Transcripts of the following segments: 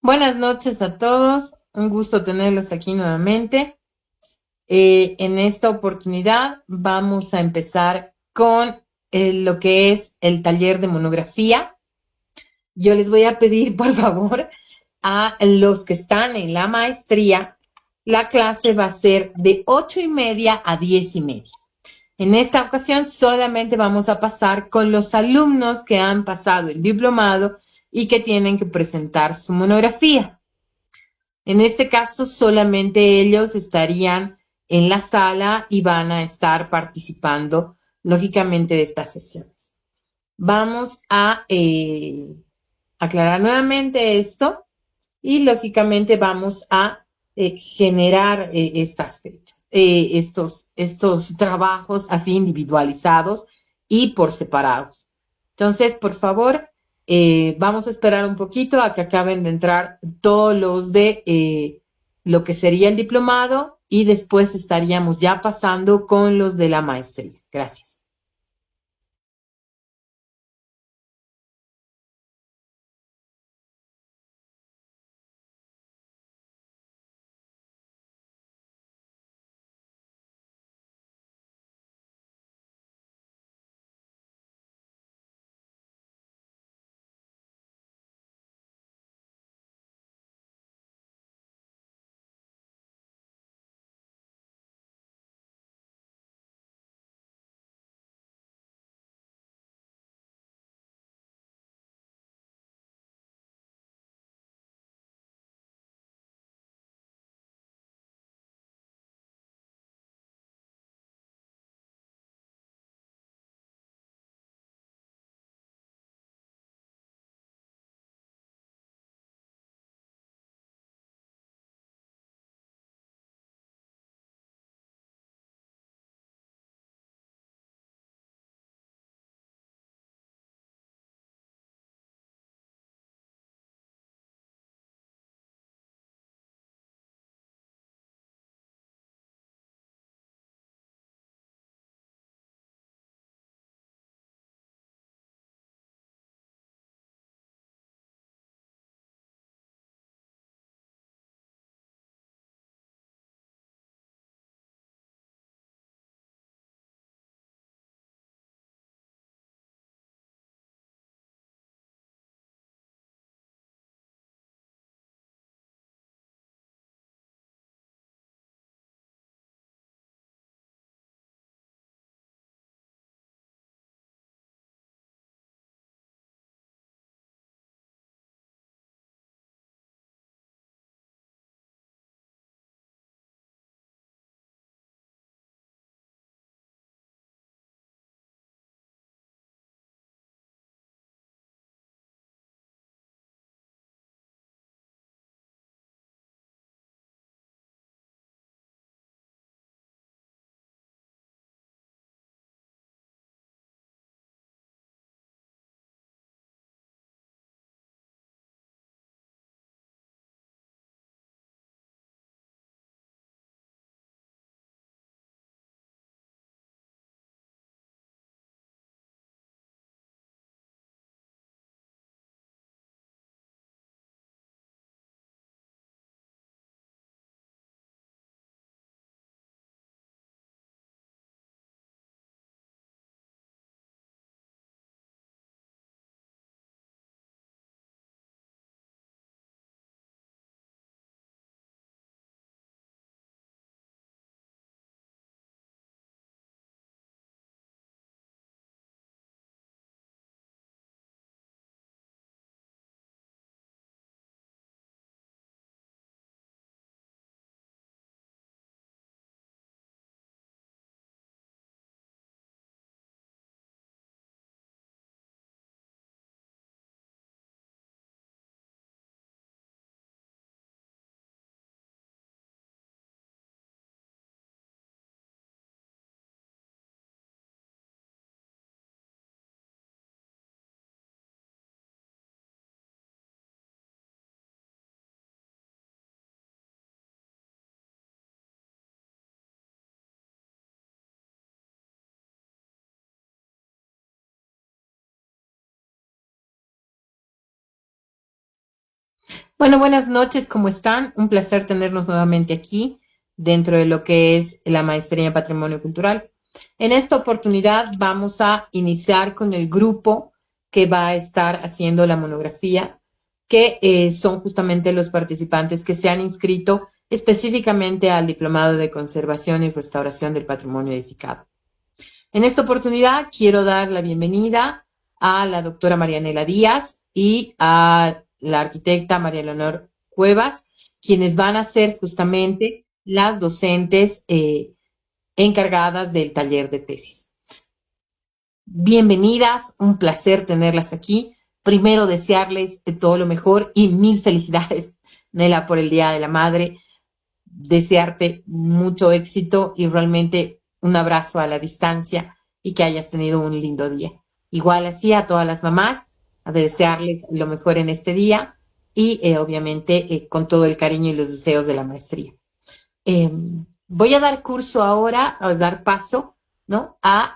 Buenas noches a todos, un gusto tenerlos aquí nuevamente. En esta oportunidad vamos a empezar con lo que es el taller de monografía. Yo les voy a pedir, por favor, a los que están en la maestría, la clase va a ser de 8:30 a 10:30. En esta ocasión solamente vamos a pasar con los alumnos que han pasado el diplomado y que tienen que presentar su monografía. En este caso, solamente ellos estarían en la sala y van a estar participando, lógicamente, de estas sesiones. Vamos a aclarar nuevamente esto y, lógicamente, vamos a generar estas fechas, estos trabajos así individualizados y por separados. Entonces, por favor, vamos a esperar un poquito a que acaben de entrar todos los de lo que sería el diplomado y después estaríamos ya pasando con los de la maestría. Gracias. Bueno, buenas noches, ¿cómo están? Un placer tenernos nuevamente aquí dentro de lo que es la maestría en Patrimonio Cultural. En esta oportunidad vamos a iniciar con el grupo que va a estar haciendo la monografía, que son justamente los participantes que se han inscrito específicamente al Diplomado de Conservación y Restauración del Patrimonio Edificado. En esta oportunidad quiero dar la bienvenida a la doctora Marianela Díaz y a la arquitecta María Leonor Cuevas, quienes van a ser justamente las docentes encargadas del taller de tesis. Bienvenidas, un placer tenerlas aquí. Primero, desearles todo lo mejor y mil felicidades, Nela, por el Día de la Madre. Desearte mucho éxito y realmente un abrazo a la distancia y que hayas tenido un lindo día. Igual así a todas las mamás, a desearles lo mejor en este día y obviamente con todo el cariño y los deseos de la maestría. Voy a dar curso ahora, a dar paso, ¿no? A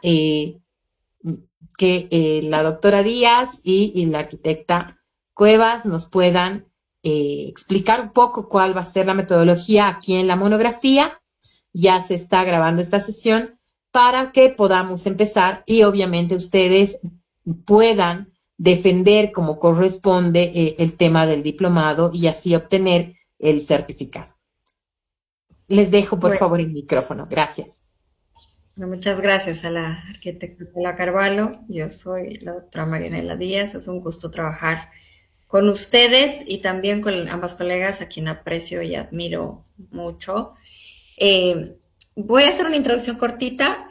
que la doctora Díaz y la arquitecta Cuevas nos puedan explicar un poco cuál va a ser la metodología aquí en la monografía. Ya se está grabando esta sesión para que podamos empezar y obviamente ustedes puedan defender como corresponde el tema del diplomado y así obtener el certificado. Les dejo por Bueno, favor el micrófono. Gracias. muchas gracias a la arquitecta Paula Carvalho. Yo soy la doctora Marianela Díaz. Es un gusto trabajar con ustedes y también con ambas colegas a quien aprecio y admiro mucho. Eh, Voy a hacer una introducción cortita.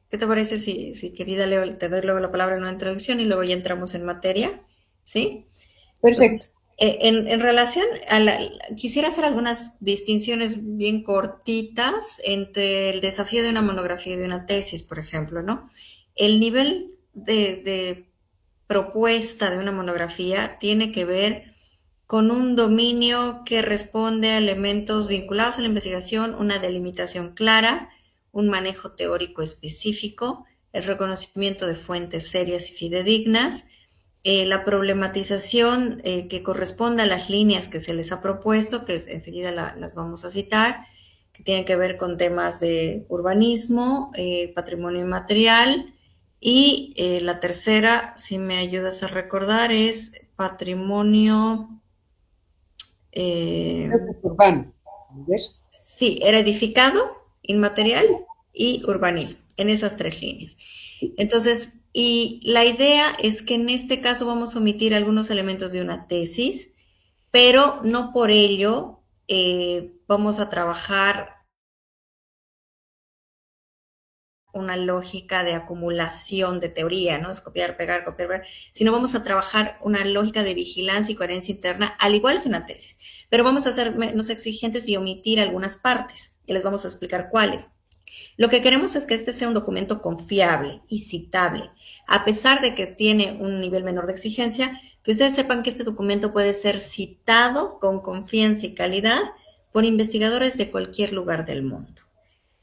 ¿Qué te parece si querida Leo, te doy luego la palabra en una introducción y luego ya entramos en materia? ¿Sí? Perfecto. Entonces, en relación a quisiera hacer algunas distinciones bien cortitas entre el desafío de una monografía y de una tesis, por ejemplo, ¿no? El nivel de propuesta de una monografía tiene que ver con un dominio que responde a elementos vinculados a la investigación, una delimitación clara, un manejo teórico específico, el reconocimiento de fuentes serias y fidedignas, la problematización que corresponde a las líneas que se les ha propuesto, que enseguida las vamos a citar, que tienen que ver con temas de urbanismo, patrimonio inmaterial, y la tercera, si me ayudas a recordar, es patrimonio. Creo que es urbano. ¿Ves? Sí, era edificado, inmaterial y urbanismo, en esas tres líneas. Entonces, y la idea es que en este caso vamos a omitir algunos elementos de una tesis, pero no por ello vamos a trabajar una lógica de acumulación de teoría, ¿no? Es copiar, pegar, sino vamos a trabajar una lógica de vigilancia y coherencia interna, al igual que una tesis. Pero vamos a ser menos exigentes y omitir algunas partes, y les vamos a explicar cuáles. Lo que queremos es que este sea un documento confiable y citable, a pesar de que tiene un nivel menor de exigencia, que ustedes sepan que este documento puede ser citado con confianza y calidad por investigadores de cualquier lugar del mundo.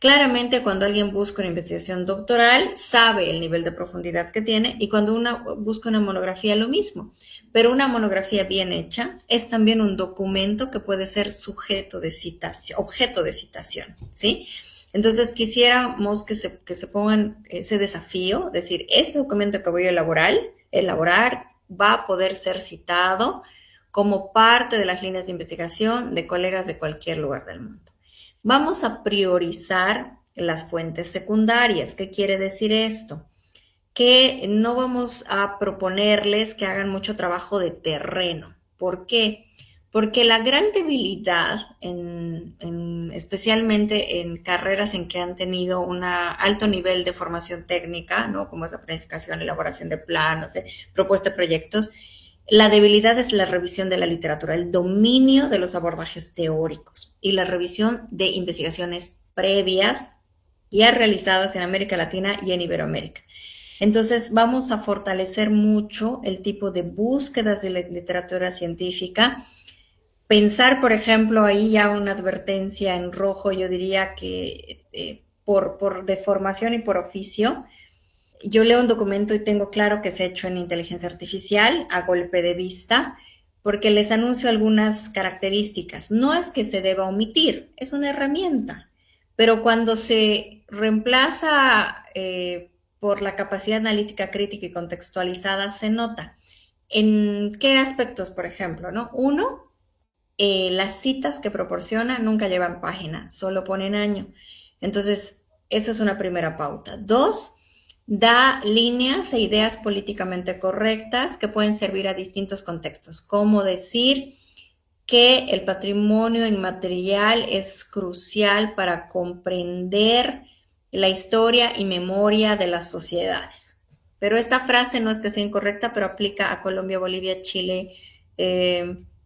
Claramente, cuando alguien busca una investigación doctoral, sabe el nivel de profundidad que tiene, y cuando uno busca una monografía, lo mismo. Pero una monografía bien hecha es también un documento que puede ser sujeto de citación, objeto de citación, ¿sí? Entonces, quisiéramos que se pongan ese desafío, decir, este documento que voy a elaborar va a poder ser citado como parte de las líneas de investigación de colegas de cualquier lugar del mundo. Vamos a priorizar las fuentes secundarias. ¿Qué quiere decir esto? Que no vamos a proponerles que hagan mucho trabajo de terreno. ¿Por qué? Porque la gran debilidad, especialmente en carreras en que han tenido un alto nivel de formación técnica, ¿no? Como es la planificación, elaboración de planos, propuesta de proyectos, la debilidad es la revisión de la literatura, el dominio de los abordajes teóricos y la revisión de investigaciones previas ya realizadas en América Latina y en Iberoamérica. Entonces, vamos a fortalecer mucho el tipo de búsquedas de la literatura científica. Pensar, por ejemplo, ahí ya una advertencia en rojo, yo diría que por deformación y por oficio, yo leo un documento y tengo claro que se ha hecho en inteligencia artificial a golpe de vista, porque les anuncio algunas características. No es que se deba omitir, es una herramienta, pero cuando se reemplaza por la capacidad analítica crítica y contextualizada, se nota. ¿En qué aspectos, por ejemplo? ¿No? Uno, las citas que proporciona nunca llevan página, solo ponen año. Entonces, eso es una primera pauta. Dos, da líneas e ideas políticamente correctas que pueden servir a distintos contextos, como decir que el patrimonio inmaterial es crucial para comprender la historia y memoria de las sociedades. Pero esta frase no es que sea incorrecta, pero aplica a Colombia, Bolivia, Chile,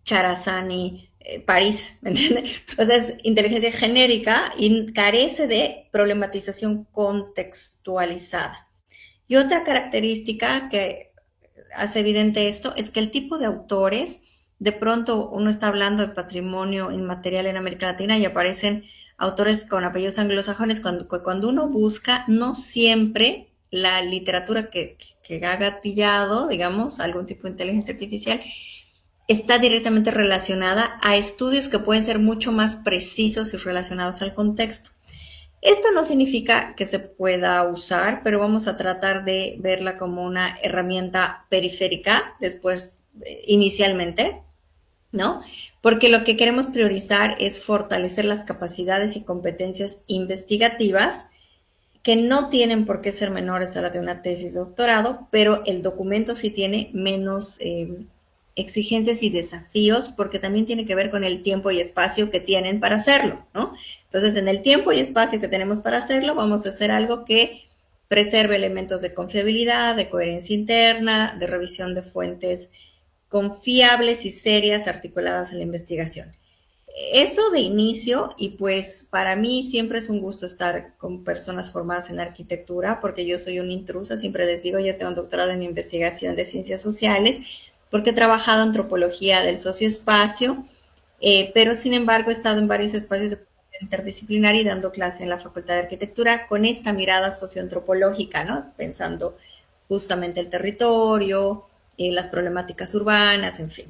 Charazani, París, ¿me entiendes? O sea, es inteligencia genérica y carece de problematización contextualizada. Y otra característica que hace evidente esto es que el tipo de autores, de pronto uno está hablando de patrimonio inmaterial en América Latina y aparecen autores con apellidos anglosajones, cuando uno busca, no siempre la literatura que ha gatillado, digamos, algún tipo de inteligencia artificial, está directamente relacionada a estudios que pueden ser mucho más precisos y relacionados al contexto. Esto no significa que se pueda usar, pero vamos a tratar de verla como una herramienta periférica después, inicialmente, ¿no? Porque lo que queremos priorizar es fortalecer las capacidades y competencias investigativas que no tienen por qué ser menores a la de una tesis de doctorado, pero el documento sí tiene menos exigencias y desafíos porque también tiene que ver con el tiempo y espacio que tienen para hacerlo, ¿no? Entonces, en el tiempo y espacio que tenemos para hacerlo, vamos a hacer algo que preserve elementos de confiabilidad, de coherencia interna, de revisión de fuentes confiables y serias articuladas en la investigación. Eso de inicio, y pues para mí siempre es un gusto estar con personas formadas en arquitectura, porque yo soy una intrusa, siempre les digo, yo tengo un doctorado en investigación de ciencias sociales, porque he trabajado en antropología del socioespacio, pero sin embargo he estado en varios espacios de interdisciplinaria y dando clase en la Facultad de Arquitectura con esta mirada socioantropológica, ¿no? Pensando justamente el territorio, las problemáticas urbanas, en fin.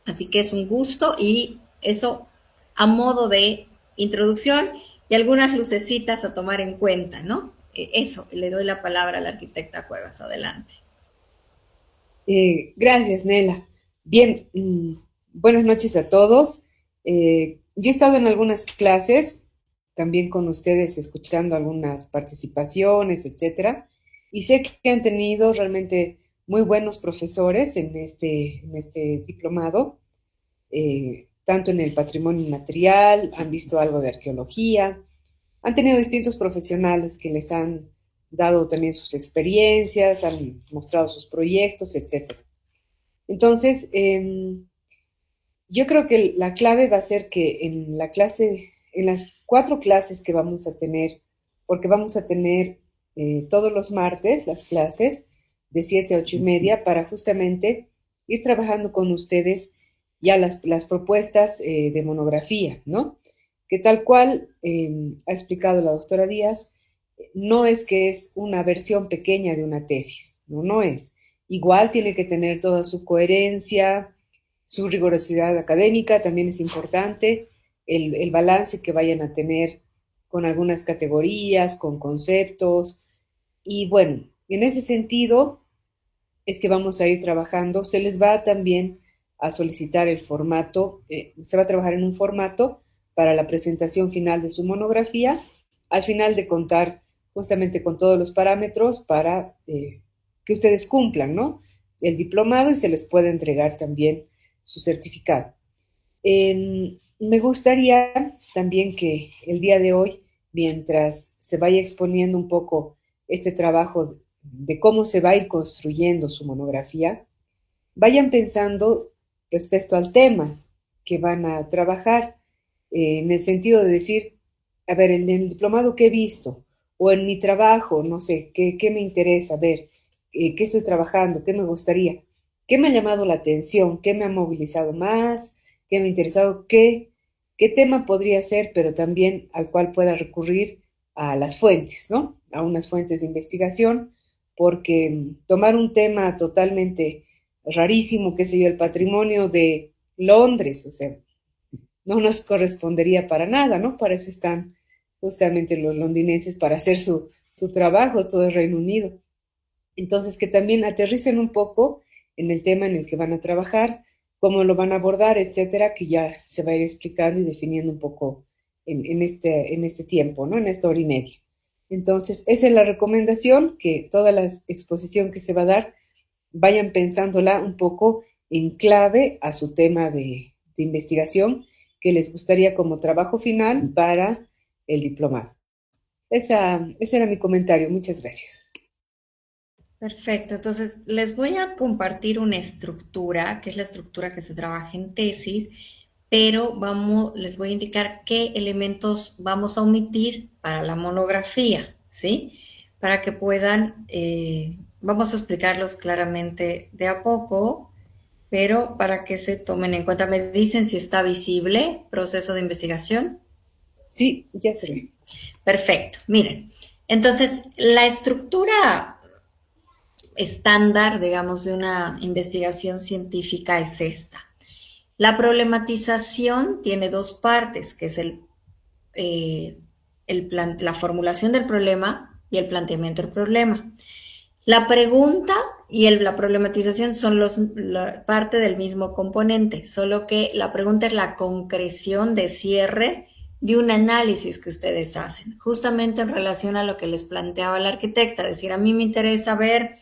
Así que es un gusto y eso a modo de introducción y algunas lucecitas a tomar en cuenta, ¿no? Eso, le doy la palabra a la arquitecta Cuevas. Adelante. Gracias, Nela. Bien, buenas noches a todos. Yo he estado en algunas clases, también con ustedes, escuchando algunas participaciones, etcétera, y sé que han tenido realmente muy buenos profesores en este diplomado, tanto en el patrimonio inmaterial, han visto algo de arqueología, han tenido distintos profesionales que les han dado también sus experiencias, han mostrado sus proyectos, etcétera. Entonces, yo creo que la clave va a ser que en la clase, en las 4 clases que vamos a tener, porque vamos a tener todos los martes las clases de 7 a 8:30 para justamente ir trabajando con ustedes ya las propuestas de monografía, ¿no? Que tal cual ha explicado la doctora Díaz, no es que es una versión pequeña de una tesis, no, no es. Igual tiene que tener toda su coherencia, su rigurosidad académica también es importante, el balance que vayan a tener con algunas categorías, con conceptos. Y bueno, en ese sentido es que vamos a ir trabajando. Se les va también a solicitar el formato, se va a trabajar en un formato para la presentación final de su monografía, al final de contar justamente con todos los parámetros para que ustedes cumplan, ¿no? El diplomado y se les puede entregar también su certificado. Me gustaría también que el día de hoy, mientras se vaya exponiendo un poco este trabajo de cómo se va a ir construyendo su monografía, vayan pensando respecto al tema que van a trabajar, en el sentido de decir, a ver, en el diplomado que he visto, o en mi trabajo, no sé, qué me interesa ver, qué estoy trabajando, qué me gustaría, qué me ha llamado la atención, qué me ha movilizado más, qué me ha interesado, qué tema podría ser, pero también al cual pueda recurrir a las fuentes, ¿no? A unas fuentes de investigación, porque tomar un tema totalmente rarísimo, qué sé yo, el patrimonio de Londres, o sea, no nos correspondería para nada, ¿no? Para eso están justamente los londinenses, para hacer su trabajo, todo el Reino Unido. Entonces, que también aterricen un poco en el tema en el que van a trabajar, cómo lo van a abordar, etcétera, que ya se va a ir explicando y definiendo un poco en este tiempo, ¿no? En esta hora y media. Entonces, esa es la recomendación, que toda la exposición que se va a dar, vayan pensándola un poco en clave a su tema de investigación que les gustaría como trabajo final para el diplomado. Ese era mi comentario. Muchas gracias. Perfecto, entonces les voy a compartir una estructura, que es la estructura que se trabaja en tesis, pero les voy a indicar qué elementos vamos a omitir para la monografía, ¿sí? Para que puedan, vamos a explicarlos claramente de a poco, pero para que se tomen en cuenta. Me dicen si está visible proceso de investigación. Sí, ya se ve. Perfecto, miren. Entonces, la estructura estándar, digamos, de una investigación científica es esta. La problematización tiene dos partes, que es la formulación del problema y el planteamiento del problema. La pregunta y la problematización son parte del mismo componente, solo que la pregunta es la concreción de cierre de un análisis que ustedes hacen, justamente en relación a lo que les planteaba la arquitecta, es decir, a mí me interesa ver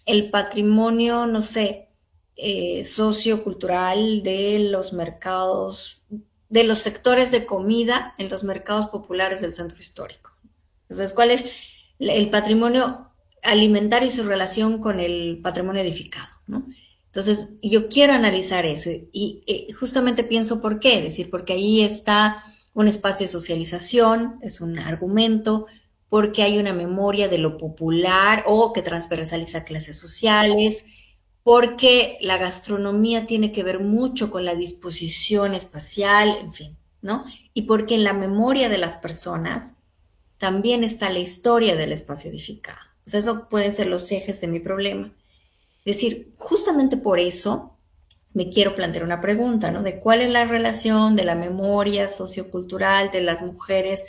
el patrimonio, no sé, sociocultural de los mercados, de los sectores de comida en los mercados populares del centro histórico. Entonces, ¿cuál es el patrimonio alimentario y su relación con el patrimonio edificado, ¿no? Entonces, yo quiero analizar eso y justamente pienso por qué, es decir, porque ahí está un espacio de socialización, es un argumento, porque hay una memoria de lo popular o que transversaliza clases sociales, porque la gastronomía tiene que ver mucho con la disposición espacial, en fin, ¿no? Y porque en la memoria de las personas también está la historia del espacio edificado. O sea, eso pueden ser los ejes de mi problema. Es decir, justamente por eso me quiero plantear una pregunta, ¿no? De cuál es la relación de la memoria sociocultural de las mujeres,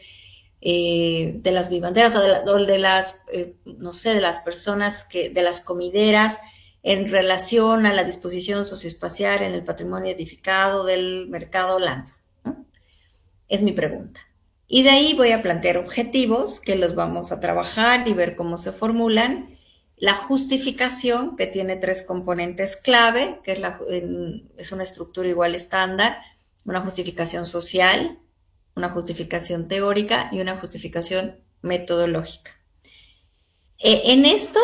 de las vivanderas o de las, no sé, de las personas de las comideras en relación a la disposición socioespacial en el patrimonio edificado del mercado Lanza, ¿no? Es mi pregunta. Y de ahí voy a plantear objetivos que los vamos a trabajar y ver cómo se formulan. La justificación, que tiene tres componentes clave, que es una estructura igual estándar, una justificación social, una justificación teórica y una justificación metodológica. En esto,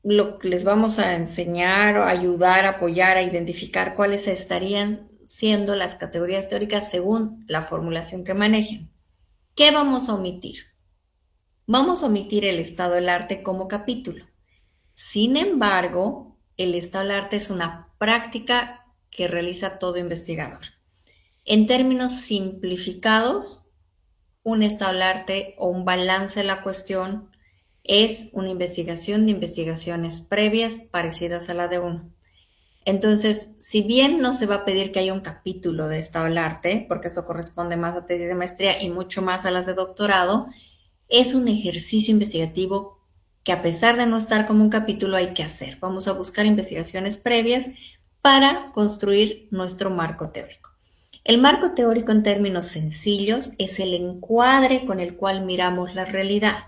lo que les vamos a enseñar, ayudar, apoyar a identificar cuáles estarían siendo las categorías teóricas según la formulación que manejen. ¿Qué vamos a omitir? Vamos a omitir el estado del arte como capítulo. Sin embargo, el estado del arte es una práctica que realiza todo investigador. En términos simplificados, un estado del arte o un balance de la cuestión es una investigación de investigaciones previas parecidas a la de uno. Entonces, si bien no se va a pedir que haya un capítulo de estado del arte, porque eso corresponde más a tesis de maestría y mucho más a las de doctorado, es un ejercicio investigativo que a pesar de no estar como un capítulo hay que hacer. Vamos a buscar investigaciones previas para construir nuestro marco teórico. El marco teórico en términos sencillos es el encuadre con el cual miramos la realidad.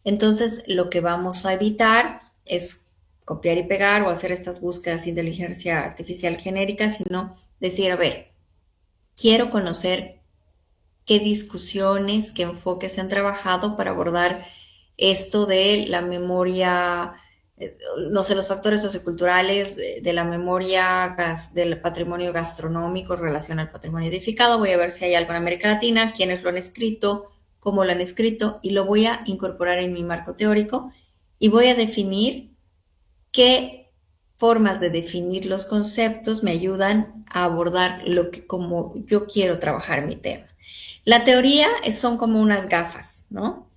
Entonces, lo que vamos a evitar es copiar y pegar o hacer estas búsquedas de inteligencia artificial genérica, sino decir, a ver, quiero conocer qué discusiones, qué enfoques se han trabajado para abordar esto de la memoria, no sé, los factores socioculturales de la memoria del patrimonio gastronómico en relación al patrimonio edificado. Voy a ver si hay algo en América Latina, quiénes lo han escrito, cómo lo han escrito, y lo voy a incorporar en mi marco teórico y voy a definir qué formas de definir los conceptos me ayudan a abordar como yo quiero trabajar mi tema. La teoría son como unas gafas, ¿no?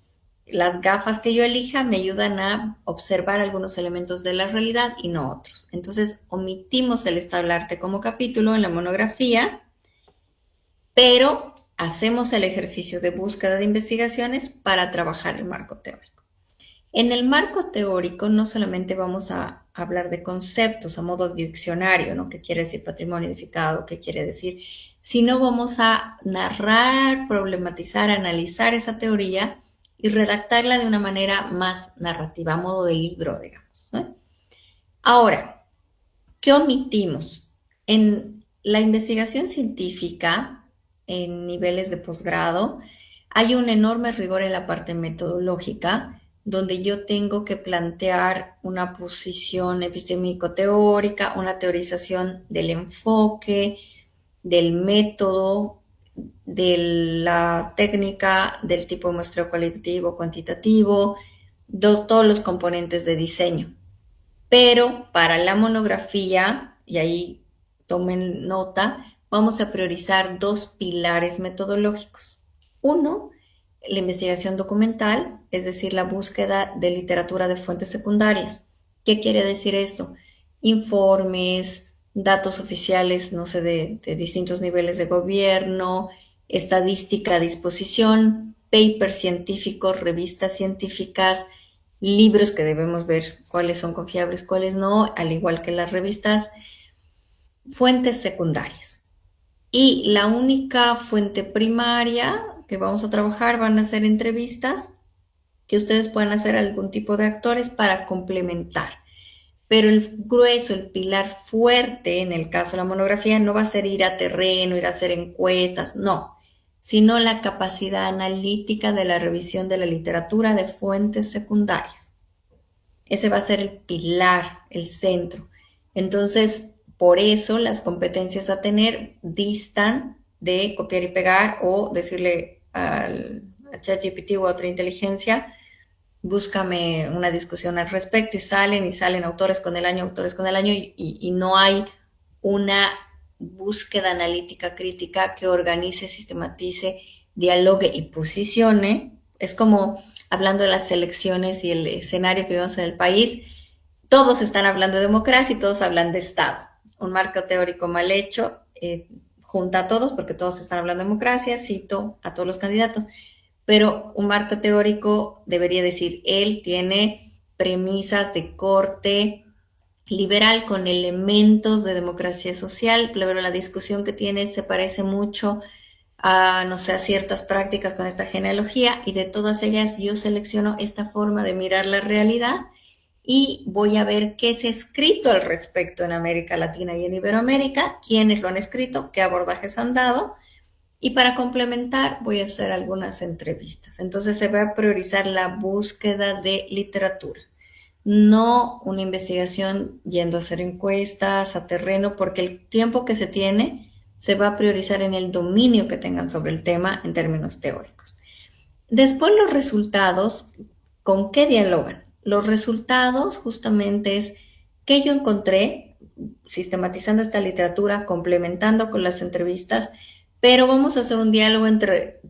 las gafas que yo elija me ayudan a observar algunos elementos de la realidad y no otros. Entonces, omitimos el establarte como capítulo en la monografía, pero hacemos el ejercicio de búsqueda de investigaciones para trabajar el marco teórico. En el marco teórico no solamente vamos a hablar de conceptos a modo de diccionario, ¿no? ¿Qué quiere decir patrimonio edificado? ¿Qué quiere decir? Sino vamos a narrar, problematizar, analizar esa teoría y redactarla de una manera más narrativa, a modo de libro, digamos, ¿no? Ahora, ¿qué omitimos? En la investigación científica, en niveles de posgrado, hay un enorme rigor en la parte metodológica, donde yo tengo que plantear una posición epistémico-teórica, una teorización del enfoque, del método, de la técnica, del tipo de muestreo cualitativo, cuantitativo, todos los componentes de diseño. Pero para la monografía, y ahí tomen nota, vamos a priorizar 2 pilares metodológicos. Uno, la investigación documental, es decir, la búsqueda de literatura de fuentes secundarias. ¿Qué quiere decir esto? Informes, datos oficiales, no sé, de distintos niveles de gobierno, estadística a disposición, papers científicos, revistas científicas, libros que debemos ver cuáles son confiables, cuáles no, al igual que las revistas, fuentes secundarias. Y la única fuente primaria que vamos a trabajar van a ser entrevistas que ustedes puedan hacer algún tipo de actores para complementar. Pero el grueso, el pilar fuerte en el caso de la monografía no va a ser ir a terreno, ir a hacer encuestas, no, sino la capacidad analítica de la revisión de la literatura de fuentes secundarias. Ese va a ser el pilar, el centro. Entonces, por eso las competencias a tener distan de copiar y pegar o decirle al ChatGPT o a otra inteligencia, búscame una discusión al respecto y salen autores con el año y no hay una búsqueda analítica crítica que organice, sistematice, dialogue y posicione. Es como hablando de las elecciones y el escenario que vivimos en el país, todos están hablando de democracia y todos hablan de Estado. Un marco teórico mal hecho junta a todos porque todos están hablando de democracia, cito a todos los candidatos, pero un marco teórico debería decir, él tiene premisas de corte liberal con elementos de democracia social, pero la discusión que tiene se parece mucho a, no sé, a ciertas prácticas con esta genealogía y de todas ellas yo selecciono esta forma de mirar la realidad y voy a ver qué se ha escrito al respecto en América Latina y en Iberoamérica, quiénes lo han escrito, qué abordajes han dado. Y para complementar, voy a hacer algunas entrevistas. Entonces se va a priorizar la búsqueda de literatura, no una investigación yendo a hacer encuestas a terreno, porque el tiempo que se tiene se va a priorizar en el dominio que tengan sobre el tema en términos teóricos. Después los resultados, ¿con qué dialogan? Los resultados justamente es qué yo encontré sistematizando esta literatura, complementando con las entrevistas, pero vamos a hacer un diálogo entre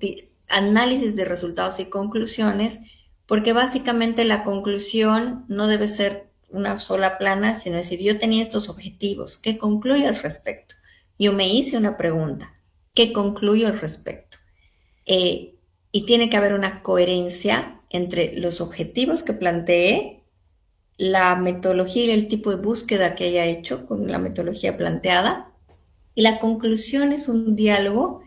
análisis de resultados y conclusiones, porque básicamente la conclusión no debe ser una sola plana, sino decir, yo tenía estos objetivos, ¿qué concluyo al respecto? Yo me hice una pregunta, ¿qué concluyo al respecto? Y tiene que haber una coherencia entre los objetivos que planteé, la metodología y el tipo de búsqueda que haya hecho con la metodología planteada, y la conclusión es un diálogo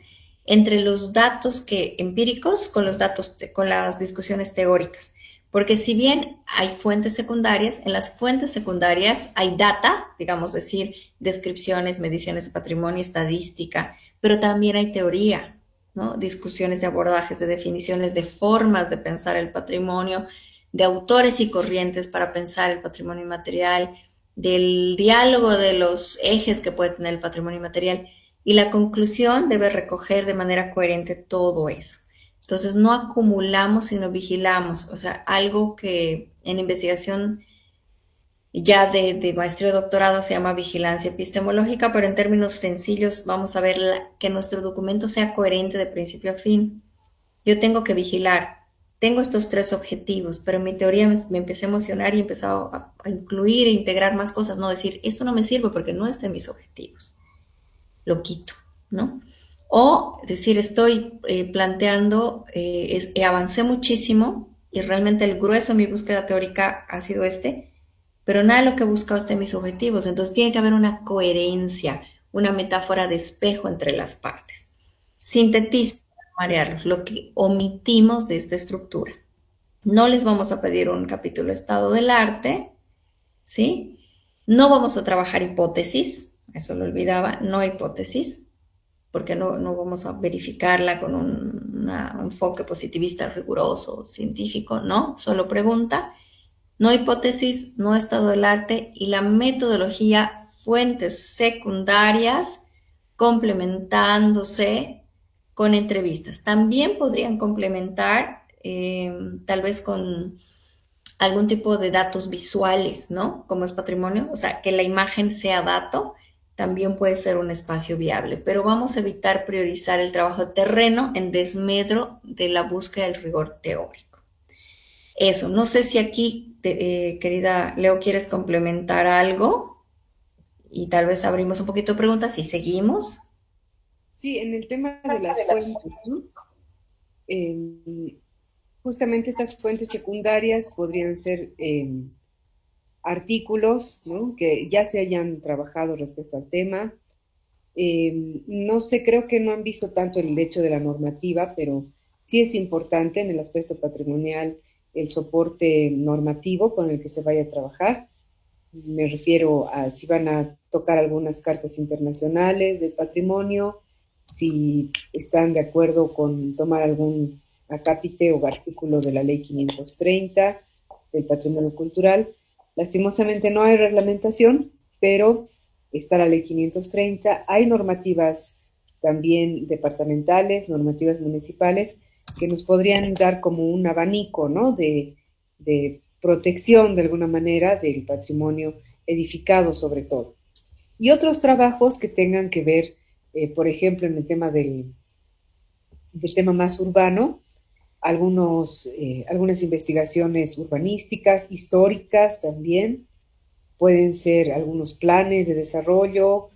entre los datos empíricos con los datos, con las discusiones teóricas. Porque si bien hay fuentes secundarias, en las fuentes secundarias hay data, digamos decir, descripciones, mediciones de patrimonio, estadística, pero también hay teoría, ¿no? Discusiones de abordajes, de definiciones, de formas de pensar el patrimonio, de autores y corrientes para pensar el patrimonio inmaterial, del diálogo de los ejes que puede tener el patrimonio inmaterial, y la conclusión debe recoger de manera coherente todo eso. Entonces no acumulamos, sino vigilamos, o sea, algo que en investigación ya de maestría o doctorado se llama vigilancia epistemológica, pero en términos sencillos vamos a ver que nuestro documento sea coherente de principio a fin. Yo tengo que vigilar tengo estos 3 objetivos, pero en mi teoría me empecé a emocionar y empecé a incluir e integrar más cosas, no decir, esto no me sirve porque no está en mis objetivos, lo quito, ¿no? O decir, estoy planteando, avancé muchísimo y realmente el grueso de mi búsqueda teórica ha sido pero nada de lo que he buscado está en mis objetivos. Entonces tiene que haber una coherencia, una metáfora de espejo entre las partes. Sintetiza, Marialos, lo que omitimos de esta estructura. No les vamos a pedir un capítulo estado del arte, ¿sí? No vamos a trabajar hipótesis, eso lo olvidaba, no hipótesis, porque no vamos a verificarla con un enfoque positivista riguroso, científico, no, solo pregunta. No hipótesis, no estado del arte y la metodología, fuentes secundarias complementándose con entrevistas. También podrían complementar tal vez con algún tipo de datos visuales, ¿no? Como es patrimonio, o sea, que la imagen sea dato, también puede ser un espacio viable, pero vamos a evitar priorizar el trabajo de terreno en desmedro de la búsqueda del rigor teórico. Eso, no sé si aquí, querida Leo, quieres complementar algo y tal vez abrimos un poquito de preguntas y seguimos. Sí, en el tema de las fuentes, ¿no? Justamente estas fuentes secundarias podrían ser artículos, ¿no? Que ya se hayan trabajado respecto al tema. No sé, creo que no han visto tanto el hecho de la normativa, pero sí es importante en el aspecto patrimonial el soporte normativo con el que se vaya a trabajar. Me refiero a si van a tocar algunas cartas internacionales del patrimonio, si están de acuerdo con tomar algún acápite o artículo de la Ley 530 del patrimonio cultural. Lastimosamente no hay reglamentación, pero está la Ley 530. Hay normativas también departamentales, normativas municipales, que nos podrían dar como un abanico, ¿no? de protección de alguna manera del patrimonio edificado sobre todo. Y otros trabajos que tengan que ver, por ejemplo, en el tema del tema más urbano, algunas investigaciones urbanísticas, históricas también, pueden ser algunos planes de desarrollo,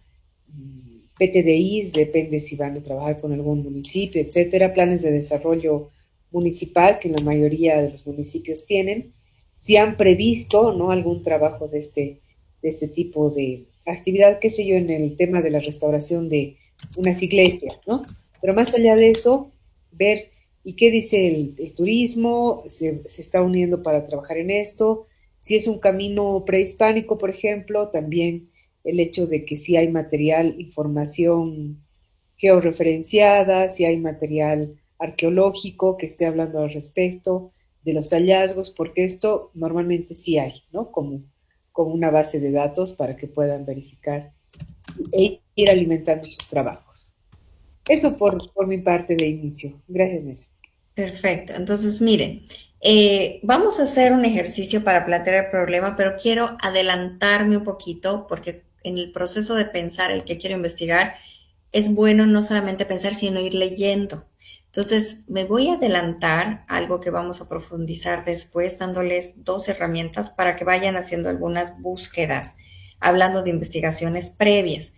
PTDIs, depende si van a trabajar con algún municipio, etcétera, planes de desarrollo municipal que la mayoría de los municipios tienen, si han previsto, ¿no?, algún trabajo de este tipo de actividad, qué sé yo, en el tema de la restauración de unas iglesias, ¿no? Pero más allá de eso, ver y qué dice el turismo, se está uniendo para trabajar en esto, si es un camino prehispánico, por ejemplo, también el hecho de que si hay material, información georreferenciada, si hay material arqueológico que esté hablando al respecto de los hallazgos, porque esto normalmente sí hay, ¿no? Como una base de datos para que puedan verificar e ir alimentando sus trabajos. Eso por mi parte de inicio. Gracias, Nela. Perfecto. Entonces, miren, vamos a hacer un ejercicio para plantear el problema, pero quiero adelantarme un poquito porque en el proceso de pensar el que quiero investigar es bueno no solamente pensar, sino ir leyendo. Entonces, me voy a adelantar a algo que vamos a profundizar después, dándoles 2 herramientas para que vayan haciendo algunas búsquedas, hablando de investigaciones previas.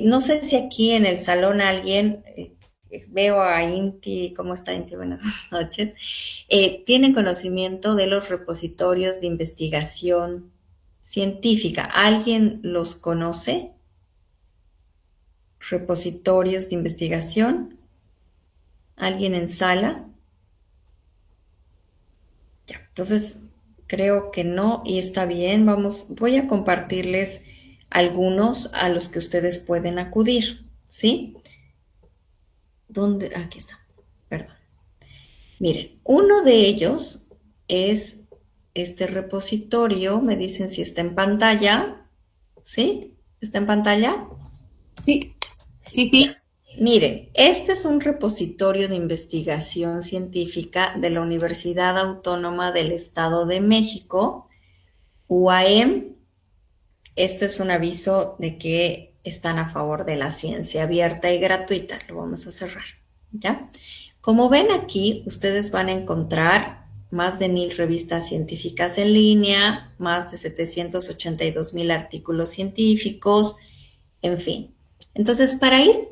No sé si aquí en el salón alguien, veo a Inti, ¿cómo está Inti? Buenas noches. ¿Tienen conocimiento de los repositorios de investigación científica? ¿Alguien los conoce? Repositorios de investigación. ¿Alguien en sala? Ya, entonces creo que no y está bien. Voy a compartirles algunos a los que ustedes pueden acudir, ¿sí? ¿Dónde? Aquí está, perdón. Miren, uno de ellos es este repositorio. Me dicen si está en pantalla, ¿sí? ¿Está en pantalla? Sí, Sí, sí. Miren, este es un repositorio de investigación científica de la Universidad Autónoma del Estado de México, UAM. Esto es un aviso de que están a favor de la ciencia abierta y gratuita. Lo vamos a cerrar, ¿ya? Como ven aquí, ustedes van a encontrar más de 1000 revistas científicas en línea, más de 782,000 artículos científicos, en fin. Entonces, para ir,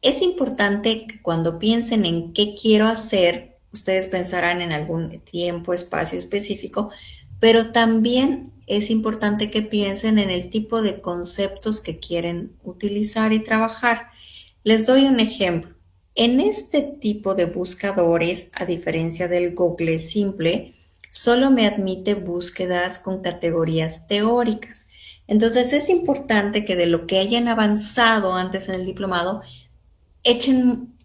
es importante que cuando piensen en qué quiero hacer, ustedes pensarán en algún tiempo, espacio específico, pero también es importante que piensen en el tipo de conceptos que quieren utilizar y trabajar. Les doy un ejemplo. En este tipo de buscadores, a diferencia del Google simple, solo me admite búsquedas con categorías teóricas. Entonces es importante que de lo que hayan avanzado antes en el diplomado, echen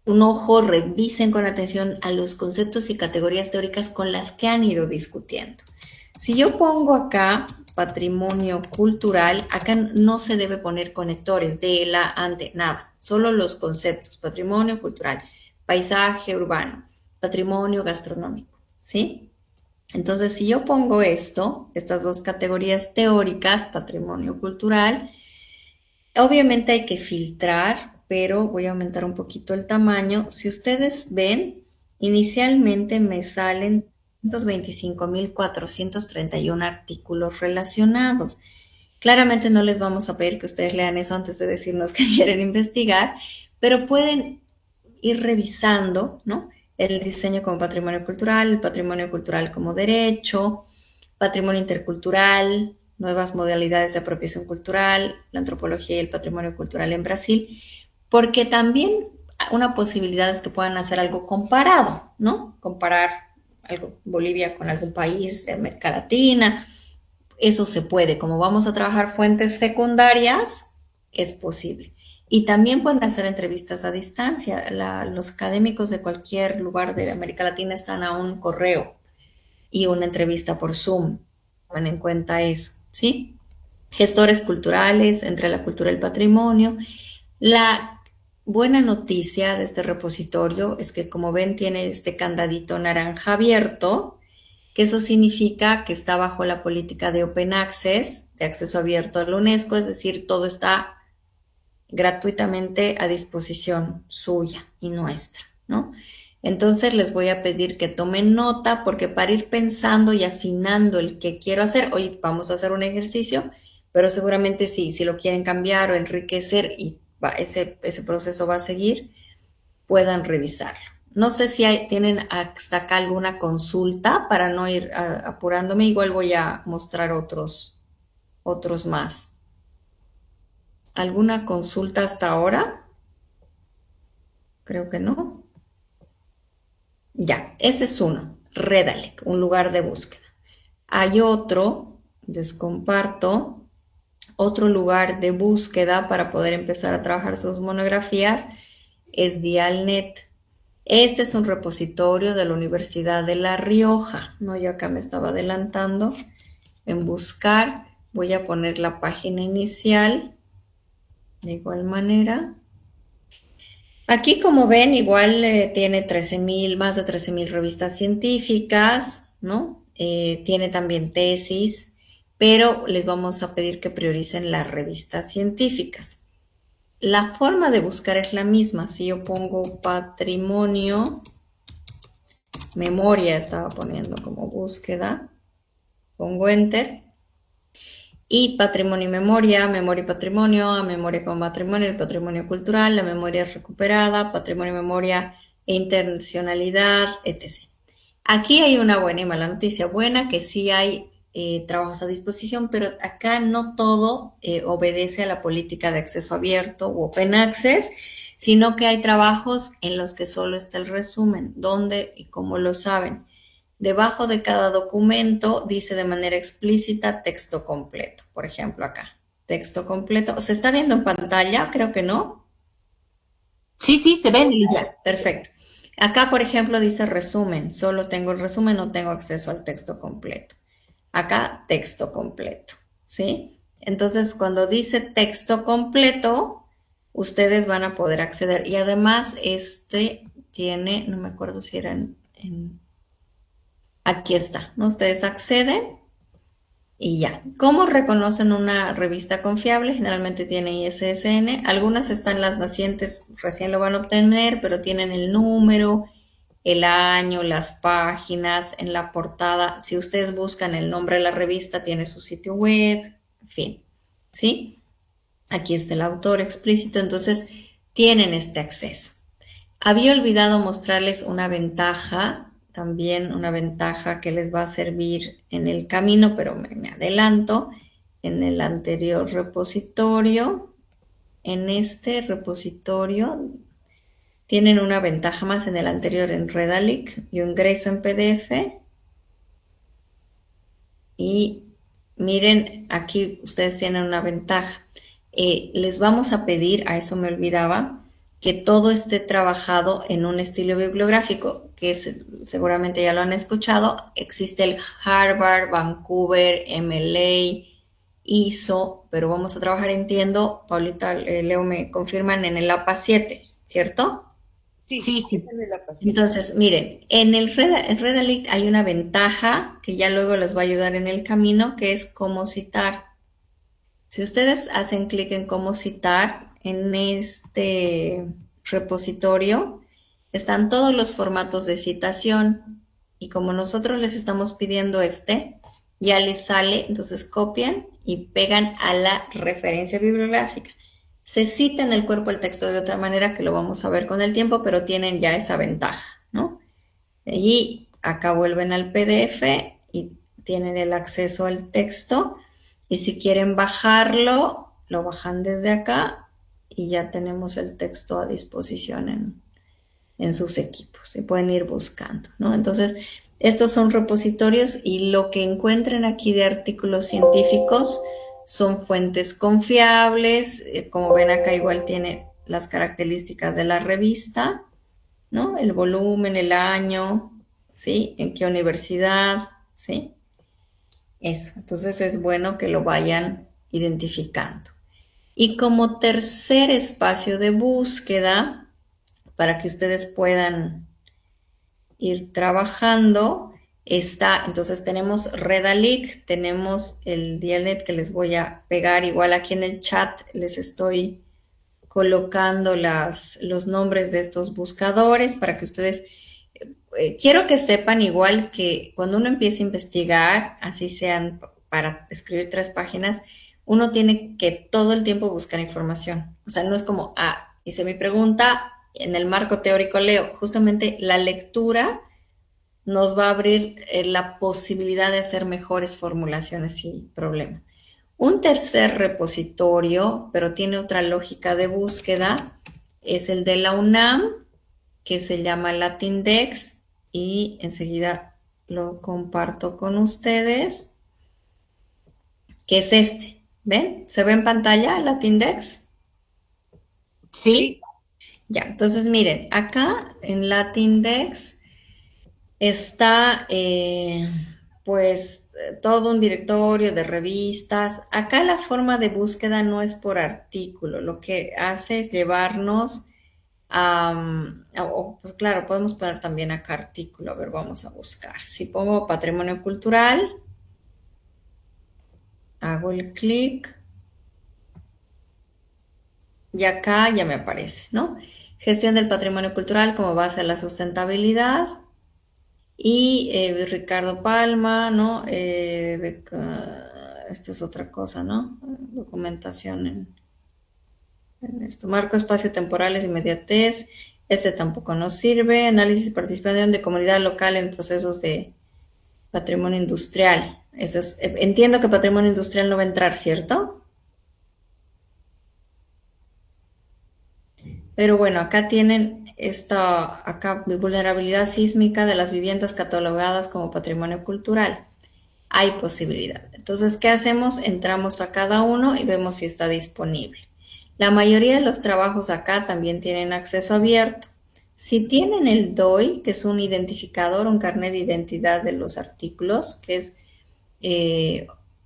un ojo, revisen con atención a los conceptos y categorías teóricas con las que han ido discutiendo. Si yo pongo acá patrimonio cultural, acá no se debe poner conectores de, la, ante, nada, solo los conceptos, patrimonio cultural, paisaje urbano, patrimonio gastronómico, ¿sí? Entonces, si yo pongo esto, estas dos categorías teóricas, patrimonio cultural, obviamente hay que filtrar, pero voy a aumentar un poquito el tamaño. Si ustedes ven, inicialmente me salen 225,431 artículos relacionados. Claramente no les vamos a pedir que ustedes lean eso antes de decirnos que quieren investigar, pero pueden ir revisando, ¿no? El diseño como patrimonio cultural, el patrimonio cultural como derecho, patrimonio intercultural, nuevas modalidades de apropiación cultural, la antropología y el patrimonio cultural en Brasil, porque también una posibilidad es que puedan hacer algo comparado, ¿no? Comparar algo, Bolivia con algún país de América Latina. Eso se puede. Como vamos a trabajar fuentes secundarias, es posible. Y también pueden hacer entrevistas a distancia. Los académicos de cualquier lugar de América Latina están a un correo y una entrevista por Zoom. Tomen en cuenta eso, ¿sí? Gestores culturales, entre la cultura y el patrimonio. La buena noticia de este repositorio es que, como ven, tiene este candadito naranja abierto, que eso significa que está bajo la política de Open Access, de acceso abierto a la UNESCO, es decir, todo está gratuitamente a disposición suya y nuestra, ¿no? Entonces les voy a pedir que tomen nota porque para ir pensando y afinando el que quiero hacer, hoy vamos a hacer un ejercicio, pero seguramente sí, si lo quieren cambiar o enriquecer y ese proceso va a seguir, puedan revisarlo. No sé si tienen hasta acá alguna consulta para no ir apurándome, igual voy a mostrar otros más. ¿Alguna consulta hasta ahora? Creo que no. Ya, ese es uno, Redaleg, un lugar de búsqueda. Hay otro, les comparto, otro lugar de búsqueda para poder empezar a trabajar sus monografías es Dialnet. Este es un repositorio de la Universidad de La Rioja, ¿no? Yo acá me estaba adelantando en buscar, voy a poner la página inicial, de igual manera. Aquí, como ven, igual tiene más de 13,000 revistas científicas, ¿no? Tiene también tesis, pero les vamos a pedir que prioricen las revistas científicas. La forma de buscar es la misma. Si yo pongo patrimonio, memoria, estaba poniendo como búsqueda, pongo enter, y patrimonio y memoria y patrimonio, a memoria con patrimonio, el patrimonio cultural, la memoria recuperada, patrimonio y memoria e intencionalidad, etc. Aquí hay una buena y mala noticia. Buena que sí hay trabajos a disposición, pero acá no todo obedece a la política de acceso abierto o open access, sino que hay trabajos en los que solo está el resumen, dónde y cómo lo saben. Debajo de cada documento dice de manera explícita texto completo. Por ejemplo, acá, texto completo. ¿Se está viendo en pantalla? Creo que no. Sí, se ven. Ya, perfecto. Acá, por ejemplo, dice resumen. Solo tengo el resumen, no tengo acceso al texto completo. Acá, texto completo, ¿sí? Entonces, cuando dice texto completo, ustedes van a poder acceder. Y además, tiene, no me acuerdo si era aquí está, ¿no? Ustedes acceden Y ya. ¿Cómo reconocen una revista confiable? Generalmente tiene ISSN. Algunas están las nacientes, recién lo van a obtener, pero tienen el número, el año, las páginas, en la portada. Si ustedes buscan el nombre de la revista, tiene su sitio web, en fin, ¿sí? Aquí está el autor explícito, entonces tienen este acceso. Había olvidado mostrarles una ventaja, también una ventaja que les va a servir en el camino, pero me adelanto. En el anterior repositorio, en este repositorio, tienen una ventaja más. En el anterior en Redalic. Yo ingreso en PDF y miren, aquí ustedes tienen una ventaja. Les vamos a pedir, a eso me olvidaba, que todo esté trabajado en un estilo bibliográfico, que seguramente ya lo han escuchado. Existe el Harvard, Vancouver, MLA, ISO, pero vamos a trabajar, entiendo, Paulita, Leo, me confirman, en el APA 7, ¿cierto? Sí, Sí, sí. esa es la paciente. Entonces, miren, en el Redalyt hay una ventaja que ya luego les va a ayudar en el camino, que es cómo citar. Si ustedes hacen clic en cómo citar, en este repositorio están todos los formatos de citación, y como nosotros les estamos pidiendo ya les sale, entonces copian y pegan a la referencia bibliográfica. Se cita en el cuerpo del texto de otra manera, que lo vamos a ver con el tiempo, pero tienen ya esa ventaja, ¿no? Y acá vuelven al PDF y tienen el acceso al texto. Y si quieren bajarlo, lo bajan desde acá y ya tenemos el texto a disposición en sus equipos y pueden ir buscando, ¿no? Entonces, estos son repositorios y lo que encuentren aquí de artículos científicos son fuentes confiables. Como ven acá, igual tiene las características de la revista, ¿no? El volumen, el año, ¿sí? En qué universidad, ¿sí? Eso. Entonces es bueno que lo vayan identificando. Y como tercer espacio de búsqueda, para que ustedes puedan ir trabajando, entonces tenemos Redalyc, tenemos el DLNet que les voy a pegar, igual aquí en el chat les estoy colocando los nombres de estos buscadores para que ustedes, quiero que sepan igual que cuando uno empieza a investigar, así sean para escribir 3 páginas, uno tiene que todo el tiempo buscar información. O sea, no es como, hice mi pregunta, en el marco teórico leo. Justamente la lectura nos va a abrir la posibilidad de hacer mejores formulaciones sin problema. Un tercer repositorio, pero tiene otra lógica de búsqueda, es el de la UNAM, que se llama Latindex, y enseguida lo comparto con ustedes, que es este. ¿Ven? ¿Se ve en pantalla Latindex? Sí. Ya, entonces miren, acá en Latindex está todo un directorio de revistas. Acá la forma de búsqueda no es por artículo, lo que hace es llevarnos pues claro, podemos poner también acá artículo. A ver, vamos a buscar. Si pongo patrimonio cultural, hago el clic y acá ya me aparece, ¿no? Gestión del patrimonio cultural como base a la sustentabilidad. Y Ricardo Palma, ¿no? Esto es otra cosa, ¿no? Documentación en esto. Marco espacio-temporales, inmediatez. Este tampoco nos sirve. Análisis y participación de comunidad local en procesos de patrimonio industrial. Entiendo que patrimonio industrial no va a entrar, ¿cierto? Pero bueno, acá tienen acá vulnerabilidad sísmica de las viviendas catalogadas como patrimonio cultural. Hay posibilidad. Entonces, ¿qué hacemos? Entramos a cada uno y vemos si está disponible. La mayoría de los trabajos acá también tienen acceso abierto. Si tienen el DOI, que es un identificador, un carnet de identidad de los artículos, que es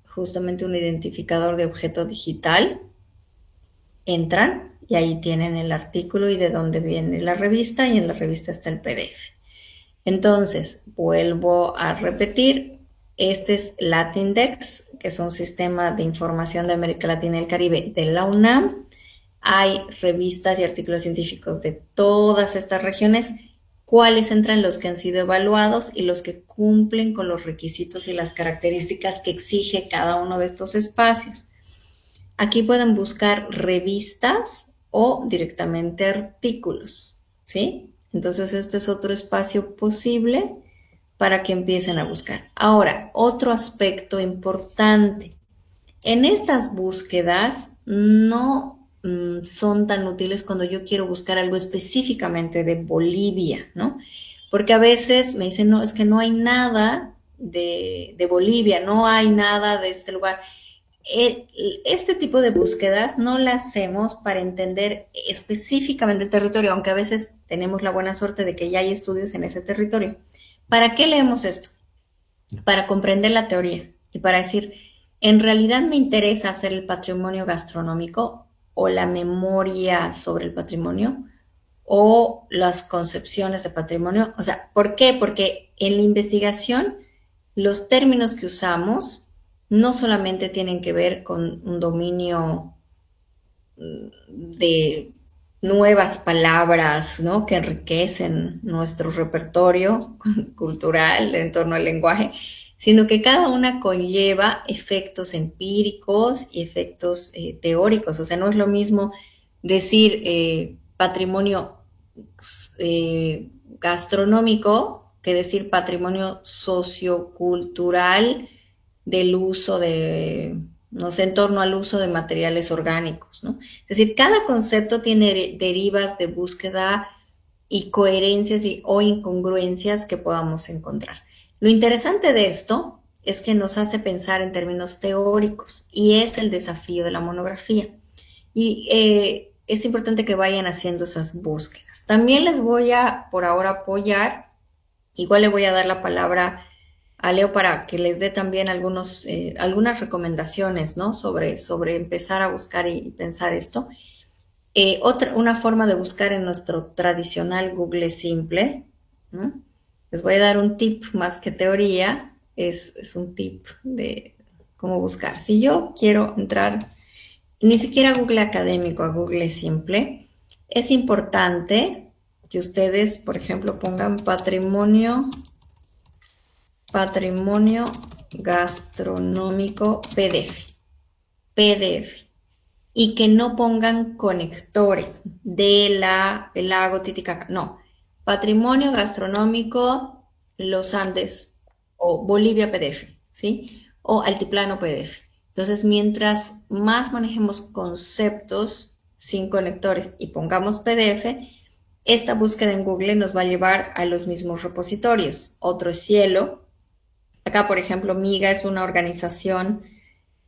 justamente un identificador de objeto digital, entran y ahí tienen el artículo y de dónde viene la revista, y en la revista está el PDF. Entonces, vuelvo a repetir, Este es Latindex, que es un sistema de información de América Latina y el Caribe de la UNAM. Hay revistas y artículos científicos de todas estas regiones, cuáles entran los que han sido evaluados y los que cumplen con los requisitos y las características que exige cada uno de estos espacios. Aquí pueden buscar revistas o directamente artículos, ¿sí? Entonces este es otro espacio posible para que empiecen a buscar. Ahora, otro aspecto importante. En estas búsquedas no son tan útiles cuando yo quiero buscar algo específicamente de Bolivia, ¿no? Porque a veces me dicen, no, es que no hay nada de Bolivia, no hay nada de este lugar. Este tipo de búsquedas no las hacemos para entender específicamente el territorio, aunque a veces tenemos la buena suerte de que ya hay estudios en ese territorio. ¿Para qué leemos esto? Para comprender la teoría y para decir, ¿en realidad me interesa hacer el patrimonio gastronómico o la memoria sobre el patrimonio o las concepciones de patrimonio? O sea, ¿por qué? Porque en la investigación los términos que usamos no solamente tienen que ver con un dominio de nuevas palabras, ¿no? Que enriquecen nuestro repertorio cultural en torno al lenguaje, sino que cada una conlleva efectos empíricos y efectos teóricos. O sea, no es lo mismo decir patrimonio gastronómico que decir patrimonio sociocultural del uso de, no sé, en torno al uso de materiales orgánicos, ¿no? Es decir, cada concepto tiene derivas de búsqueda y coherencias o incongruencias que podamos encontrar. Lo interesante de esto es que nos hace pensar en términos teóricos y es el desafío de la monografía. Y es importante que vayan haciendo esas búsquedas. También les voy a, por ahora, apoyar. Igual le voy a dar la palabra a Leo para que les dé también algunas recomendaciones, ¿no? Sobre empezar a buscar y pensar esto. Una forma de buscar en nuestro tradicional Google simple, ¿no? Les voy a dar un tip más que teoría, es un tip de cómo buscar. Si yo quiero entrar ni siquiera a Google académico, a Google simple, es importante que ustedes, por ejemplo, pongan patrimonio gastronómico PDF, y que no pongan conectores de el lago Titicaca, no, patrimonio gastronómico Los Andes o Bolivia PDF, ¿sí? O Altiplano PDF. Entonces, mientras más manejemos conceptos sin conectores y pongamos PDF, esta búsqueda en Google nos va a llevar a los mismos repositorios. Otro es Cielo. Acá, por ejemplo, MIGA es una organización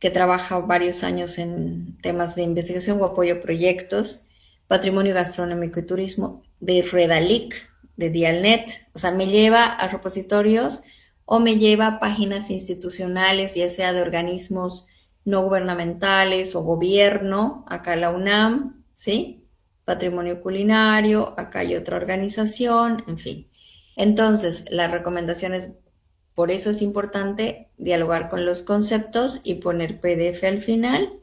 que trabaja varios años en temas de investigación o apoyo a proyectos, patrimonio gastronómico y turismo, de Redalic, de Dialnet. O sea, me lleva a repositorios o me lleva a páginas institucionales, ya sea de organismos no gubernamentales o gobierno, acá la UNAM, ¿sí? Patrimonio culinario, acá hay otra organización, en fin. Entonces, la recomendación es, por eso es importante dialogar con los conceptos y poner PDF al final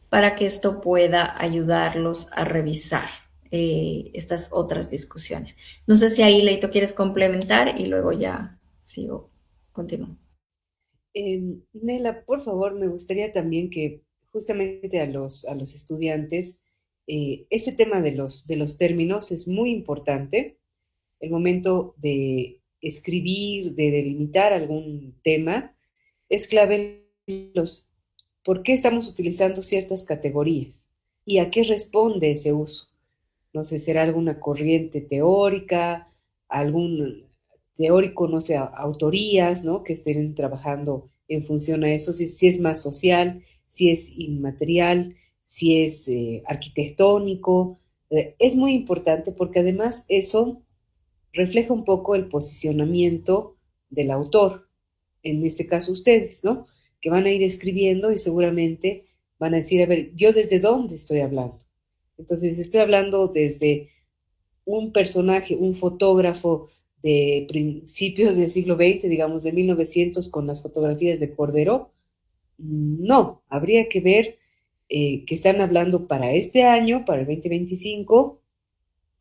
para que esto pueda ayudarlos a revisar estas otras discusiones. No sé si ahí, Leito, quieres complementar y luego ya sigo, continúo. Nela, por favor, me gustaría también que justamente a los estudiantes, este tema de los términos es muy importante. El momento de escribir, de delimitar algún tema, es clave los por qué estamos utilizando ciertas categorías y a qué responde ese uso. No sé, será alguna corriente teórica, algún teórico, no sé, autorías, ¿no? Que estén trabajando en función a eso, si es más social, si es inmaterial, si es arquitectónico. Es muy importante porque además eso refleja un poco el posicionamiento del autor, en este caso ustedes, ¿no? Que van a ir escribiendo y seguramente van a decir, a ver, ¿yo desde dónde estoy hablando? Entonces, estoy hablando desde un personaje, un fotógrafo de principios del siglo XX, digamos de 1900, con las fotografías de Cordero. No, habría que ver que están hablando para este año, para el 2025,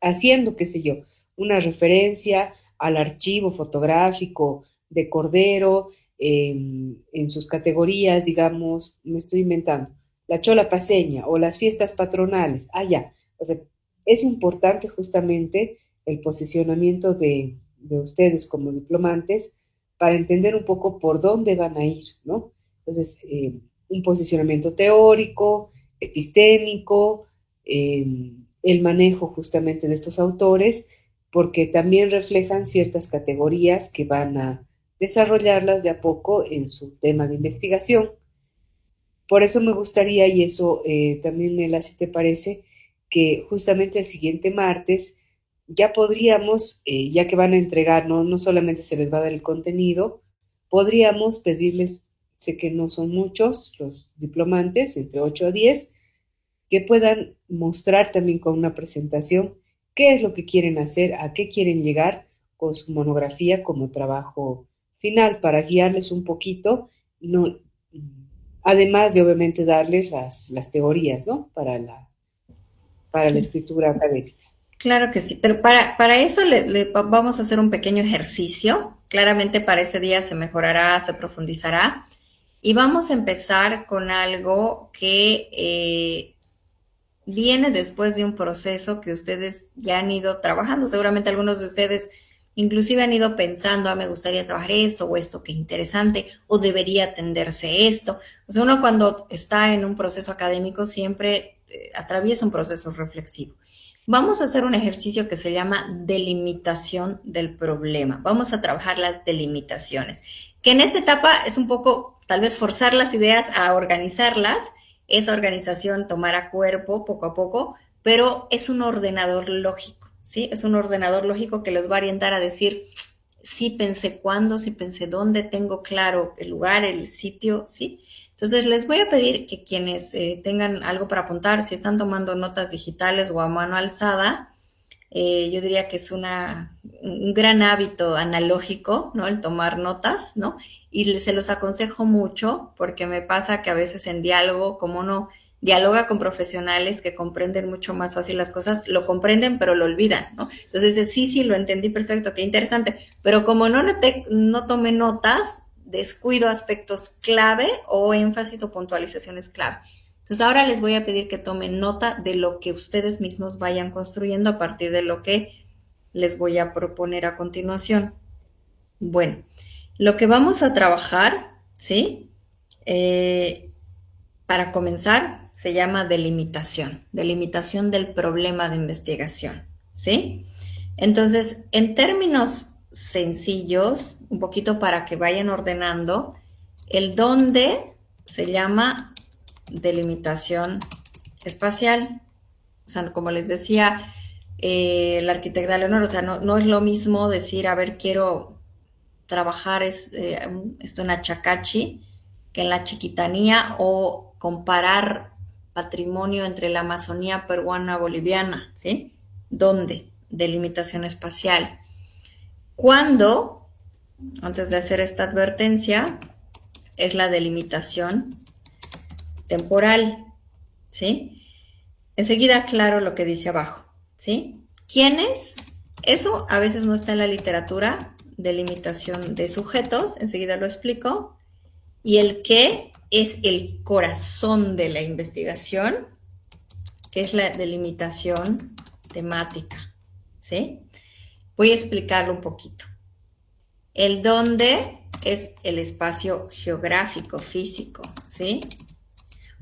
haciendo, qué sé yo, una referencia al archivo fotográfico de Cordero en sus categorías, digamos, me estoy inventando, la chola paceña o las fiestas patronales. Ah, ya. O sea, es importante justamente el posicionamiento de ustedes como diplomantes para entender un poco por dónde van a ir, ¿no? Entonces, un posicionamiento teórico, epistémico, el manejo justamente de estos autores, porque también reflejan ciertas categorías que van a desarrollarlas de a poco en su tema de investigación. Por eso me gustaría, y eso también, Mela, si te parece, que justamente el siguiente martes ya podríamos, ya que van a entregar, no solamente se les va a dar el contenido, podríamos pedirles, sé que no son muchos los diplomantes, entre 8 a 10, que puedan mostrar también con una presentación qué es lo que quieren hacer, a qué quieren llegar con su monografía como trabajo final, para guiarles un poquito, no, además de obviamente darles las teorías, ¿no? Para la Sí, escritura académica. claro que sí, pero para eso vamos a hacer un pequeño ejercicio. Claramente para ese día se mejorará, se profundizará. Y vamos a empezar con algo que viene después de un proceso que ustedes ya han ido trabajando. Seguramente algunos de ustedes inclusive han ido pensando, me gustaría trabajar esto o esto, qué interesante, o debería atenderse esto. O sea, uno cuando está en un proceso académico siempre atraviesa un proceso reflexivo. Vamos a hacer un ejercicio que se llama delimitación del problema. Vamos a trabajar las delimitaciones, que en esta etapa es un poco, tal vez, forzar las ideas a organizarlas, esa organización tomará cuerpo poco a poco, pero es un ordenador lógico, ¿sí? Es un ordenador lógico que les va a orientar a decir, sí pensé cuándo, sí pensé dónde, tengo claro el lugar, el sitio, ¿sí? Entonces les voy a pedir que quienes tengan algo para apuntar, si están tomando notas digitales o a mano alzada, yo diría que es un gran hábito analógico, ¿no? El tomar notas, ¿no? Y se los aconsejo mucho porque me pasa que a veces en diálogo, como uno dialoga con profesionales que comprenden mucho más fácil las cosas, lo comprenden pero lo olvidan, ¿no? Entonces dice, sí, lo entendí perfecto, qué interesante, pero como no tomé notas, descuido aspectos clave o énfasis o puntualizaciones clave. Entonces ahora les voy a pedir que tomen nota de lo que ustedes mismos vayan construyendo a partir de lo que les voy a proponer a continuación. Bueno, lo que vamos a trabajar, ¿sí? Para comenzar, se llama delimitación del problema de investigación, ¿sí? Entonces, en términos sencillos, un poquito para que vayan ordenando, el dónde se llama delimitación espacial. O sea, como les decía la arquitecta Leonor, o sea, no es lo mismo decir, a ver, quiero trabajar esto en Achacachi que en la Chiquitanía, o comparar patrimonio entre la Amazonía peruana boliviana, ¿sí? ¿Dónde? Delimitación espacial. ¿Cuándo? Antes de hacer esta advertencia, es la delimitación temporal, ¿sí? Enseguida aclaro lo que dice abajo, ¿sí? ¿Quiénes? Eso a veces no está en la literatura, delimitación de sujetos, enseguida lo explico. Y el qué es el corazón de la investigación, que es la delimitación temática, ¿sí? Voy a explicarlo un poquito. El dónde es el espacio geográfico, físico, ¿sí?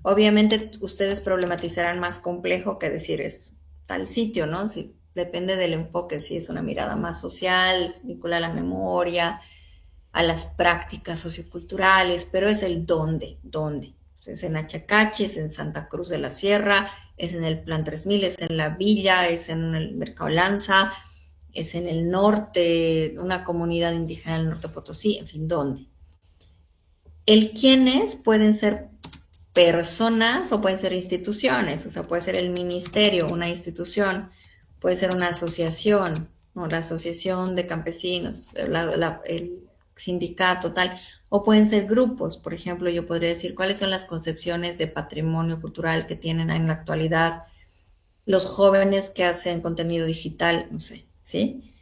Obviamente ustedes problematizarán más complejo que decir es tal sitio, ¿no? Si, depende del enfoque, si es una mirada más social, vincula a la memoria, a las prácticas socioculturales, pero es el dónde. Es en Achacachi, es en Santa Cruz de la Sierra, es en el Plan 3000, es en la Villa, es en el Mercado Lanza, es en el norte, una comunidad indígena del norte de Potosí, en fin, ¿dónde? El quiénes pueden ser personas o pueden ser instituciones, o sea, puede ser el ministerio, una institución, puede ser una asociación, ¿no? La asociación de campesinos, el sindicato, tal, o pueden ser grupos. Por ejemplo, yo podría decir cuáles son las concepciones de patrimonio cultural que tienen en la actualidad los jóvenes que hacen contenido digital, no sé, ¿sí?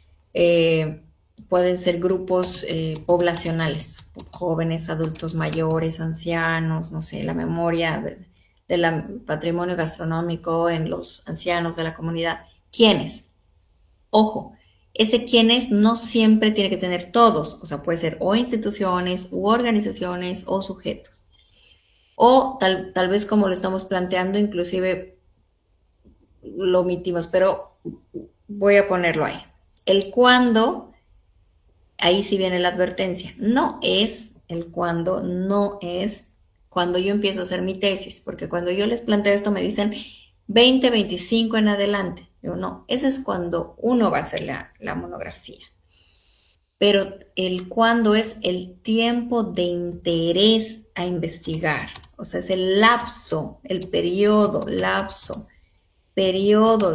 Pueden ser grupos poblacionales, jóvenes, adultos mayores, ancianos, no sé, la memoria del patrimonio gastronómico en los ancianos de la comunidad. ¿Quiénes? Ojo, ese quiénes no siempre tiene que tener todos, o sea, puede ser o instituciones, u organizaciones, o sujetos. O tal vez como lo estamos planteando, inclusive lo omitimos, pero voy a ponerlo ahí. El cuándo, ahí sí viene la advertencia. No es el cuándo, no es cuando yo empiezo a hacer mi tesis, porque cuando yo les planteo esto me dicen 2025 en adelante. Yo no, ese es cuando uno va a hacer la monografía. Pero el cuándo es el tiempo de interés a investigar. O sea, es el lapso, el periodo de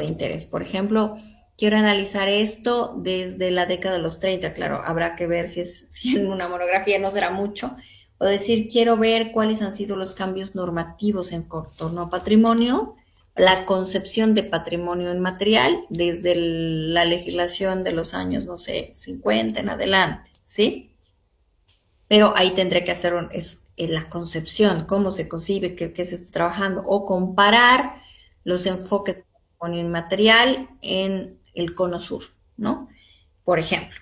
interés. Por ejemplo, quiero analizar esto desde la década de los 30, claro, habrá que ver si en una monografía no será mucho, o decir, quiero ver cuáles han sido los cambios normativos en torno a patrimonio, la concepción de patrimonio inmaterial desde la legislación de los años, no sé, 50 en adelante, ¿sí? Pero ahí tendré que hacer la concepción, cómo se concibe, qué se está trabajando, o comparar los enfoques de patrimonio inmaterial en el cono sur, ¿no? Por ejemplo,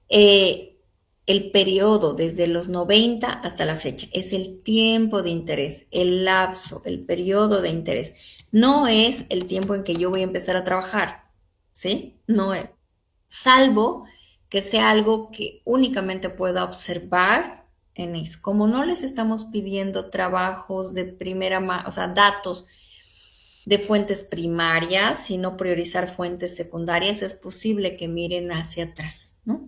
el periodo desde los 90 hasta la fecha es el tiempo de interés, el lapso, el periodo de interés. No es el tiempo en que yo voy a empezar a trabajar, ¿sí? No es, salvo que sea algo que únicamente pueda observar en eso. Como no les estamos pidiendo trabajos de primera mano, o sea, datos de fuentes primarias, sino priorizar fuentes secundarias, es posible que miren hacia atrás, ¿no?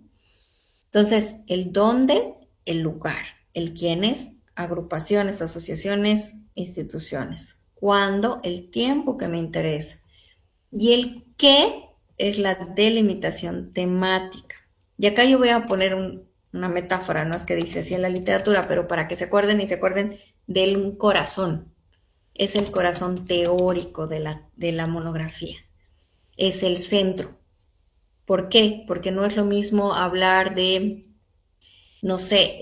Entonces, el dónde, el lugar, el quiénes, agrupaciones, asociaciones, instituciones. Cuándo, el tiempo que me interesa. Y el qué es la delimitación temática. Y acá yo voy a poner una metáfora, no es que dice así en la literatura, pero para que se acuerden y se acuerden del corazón. Es el corazón teórico de la monografía. Es el centro. ¿Por qué? Porque no es lo mismo hablar de, no sé,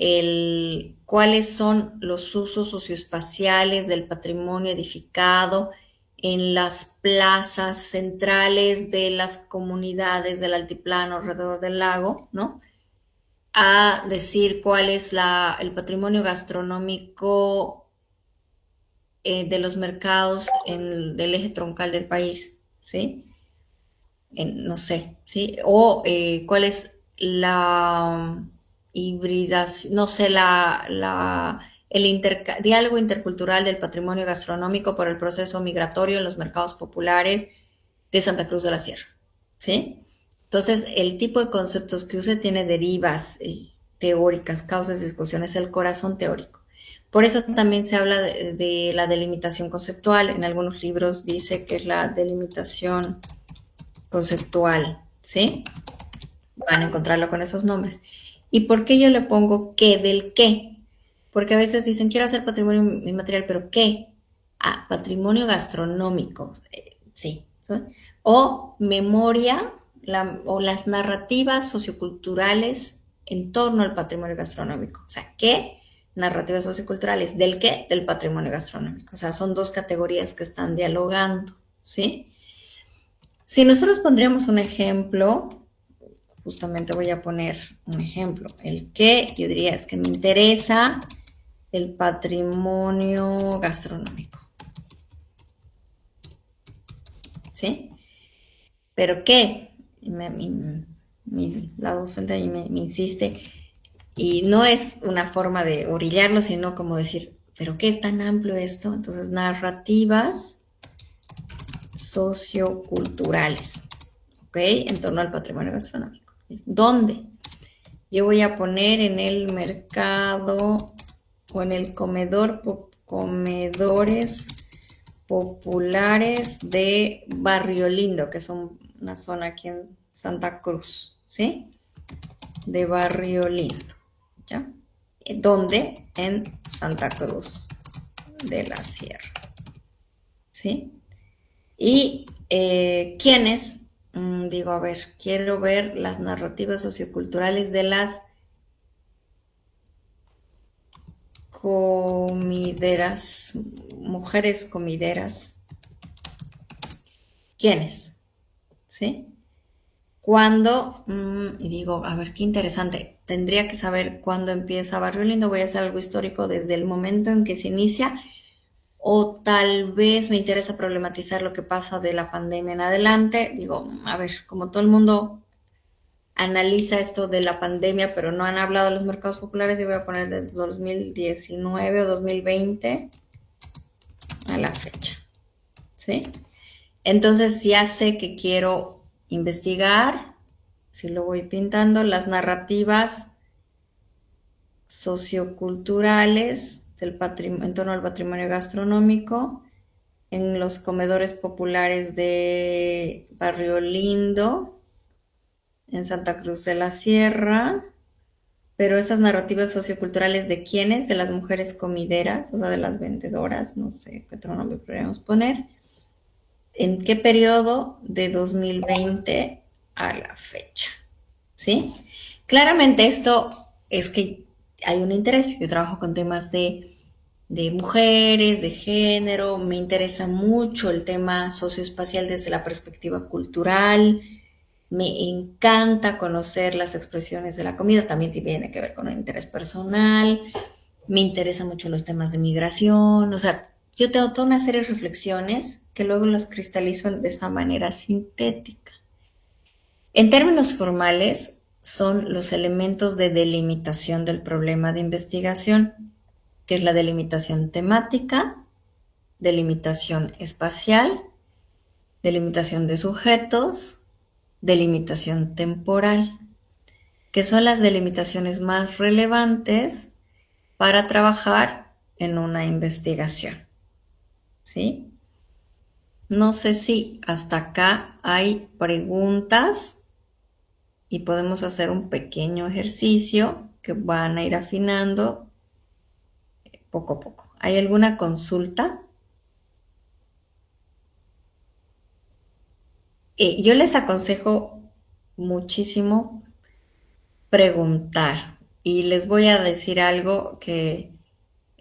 cuáles son los usos socioespaciales del patrimonio edificado en las plazas centrales de las comunidades del altiplano alrededor del lago, ¿no? A decir cuál es el patrimonio gastronómico de los mercados del eje troncal del país, ¿sí? No sé, ¿sí? O cuál es la hibridación, no sé, el diálogo intercultural del patrimonio gastronómico por el proceso migratorio en los mercados populares de Santa Cruz de la Sierra, ¿sí? Entonces, el tipo de conceptos que use tiene derivas teóricas, causas, discusiones, el corazón teórico. Por eso también se habla de la delimitación conceptual. En algunos libros dice que es la delimitación conceptual, ¿sí? Van a encontrarlo con esos nombres. ¿Y por qué yo le pongo qué del qué? Porque a veces dicen, quiero hacer patrimonio inmaterial, pero ¿qué? Ah, patrimonio gastronómico, sí. ¿Sí? O memoria o las narrativas socioculturales en torno al patrimonio gastronómico. O sea, ¿qué? Narrativas socioculturales. ¿Del qué? Del patrimonio gastronómico. O sea, son dos categorías que están dialogando, ¿sí? Si nosotros pondríamos un ejemplo, justamente voy a poner un ejemplo. El qué, yo diría, es que me interesa el patrimonio gastronómico. ¿Sí? ¿Pero qué? La docente ahí me insiste. Y no es una forma de orillarlo, sino como decir, ¿pero qué es tan amplio esto? Entonces, narrativas socioculturales, ¿ok? En torno al patrimonio gastronómico. ¿Dónde? Yo voy a poner en el mercado o en el comedores populares de Barrio Lindo, que es una zona aquí en Santa Cruz, ¿sí? De Barrio Lindo, ¿ya? ¿Dónde? En Santa Cruz de la Sierra, ¿sí? Y ¿quiénes? Digo, a ver, quiero ver las narrativas socioculturales de las comideras, mujeres comideras. ¿Quiénes? ¿Sí? Cuando, y digo, a ver, qué interesante, tendría que saber cuándo empieza Barrio Lindo, voy a hacer algo histórico desde el momento en que se inicia, o tal vez me interesa problematizar lo que pasa de la pandemia en adelante. Digo, a ver, como todo el mundo analiza esto de la pandemia, pero no han hablado de los mercados populares, yo voy a poner desde 2019 o 2020 a la fecha, ¿sí? Entonces ya sé que quiero investigar, si lo voy pintando, las narrativas socioculturales en torno al patrimonio gastronómico en los comedores populares de Barrio Lindo, en Santa Cruz de la Sierra, pero esas narrativas socioculturales de quiénes, de las mujeres comideras, o sea, de las vendedoras, no sé qué otro nombre podríamos poner, en qué periodo de 2020 a la fecha, ¿sí? Claramente esto es que hay un interés, yo trabajo con temas de mujeres, de género, me interesa mucho el tema socioespacial desde la perspectiva cultural, me encanta conocer las expresiones de la comida, también tiene que ver con el interés personal, me interesan mucho los temas de migración, o sea, yo tengo toda una serie de reflexiones que luego las cristalizo de esta manera sintética. En términos formales, son los elementos de delimitación del problema de investigación, que es la delimitación temática, delimitación espacial, delimitación de sujetos, delimitación temporal, que son las delimitaciones más relevantes para trabajar en una investigación, ¿sí? No sé si hasta acá hay preguntas y podemos hacer un pequeño ejercicio que van a ir afinando poco a poco. ¿Hay alguna consulta? Yo les aconsejo muchísimo preguntar y les voy a decir algo que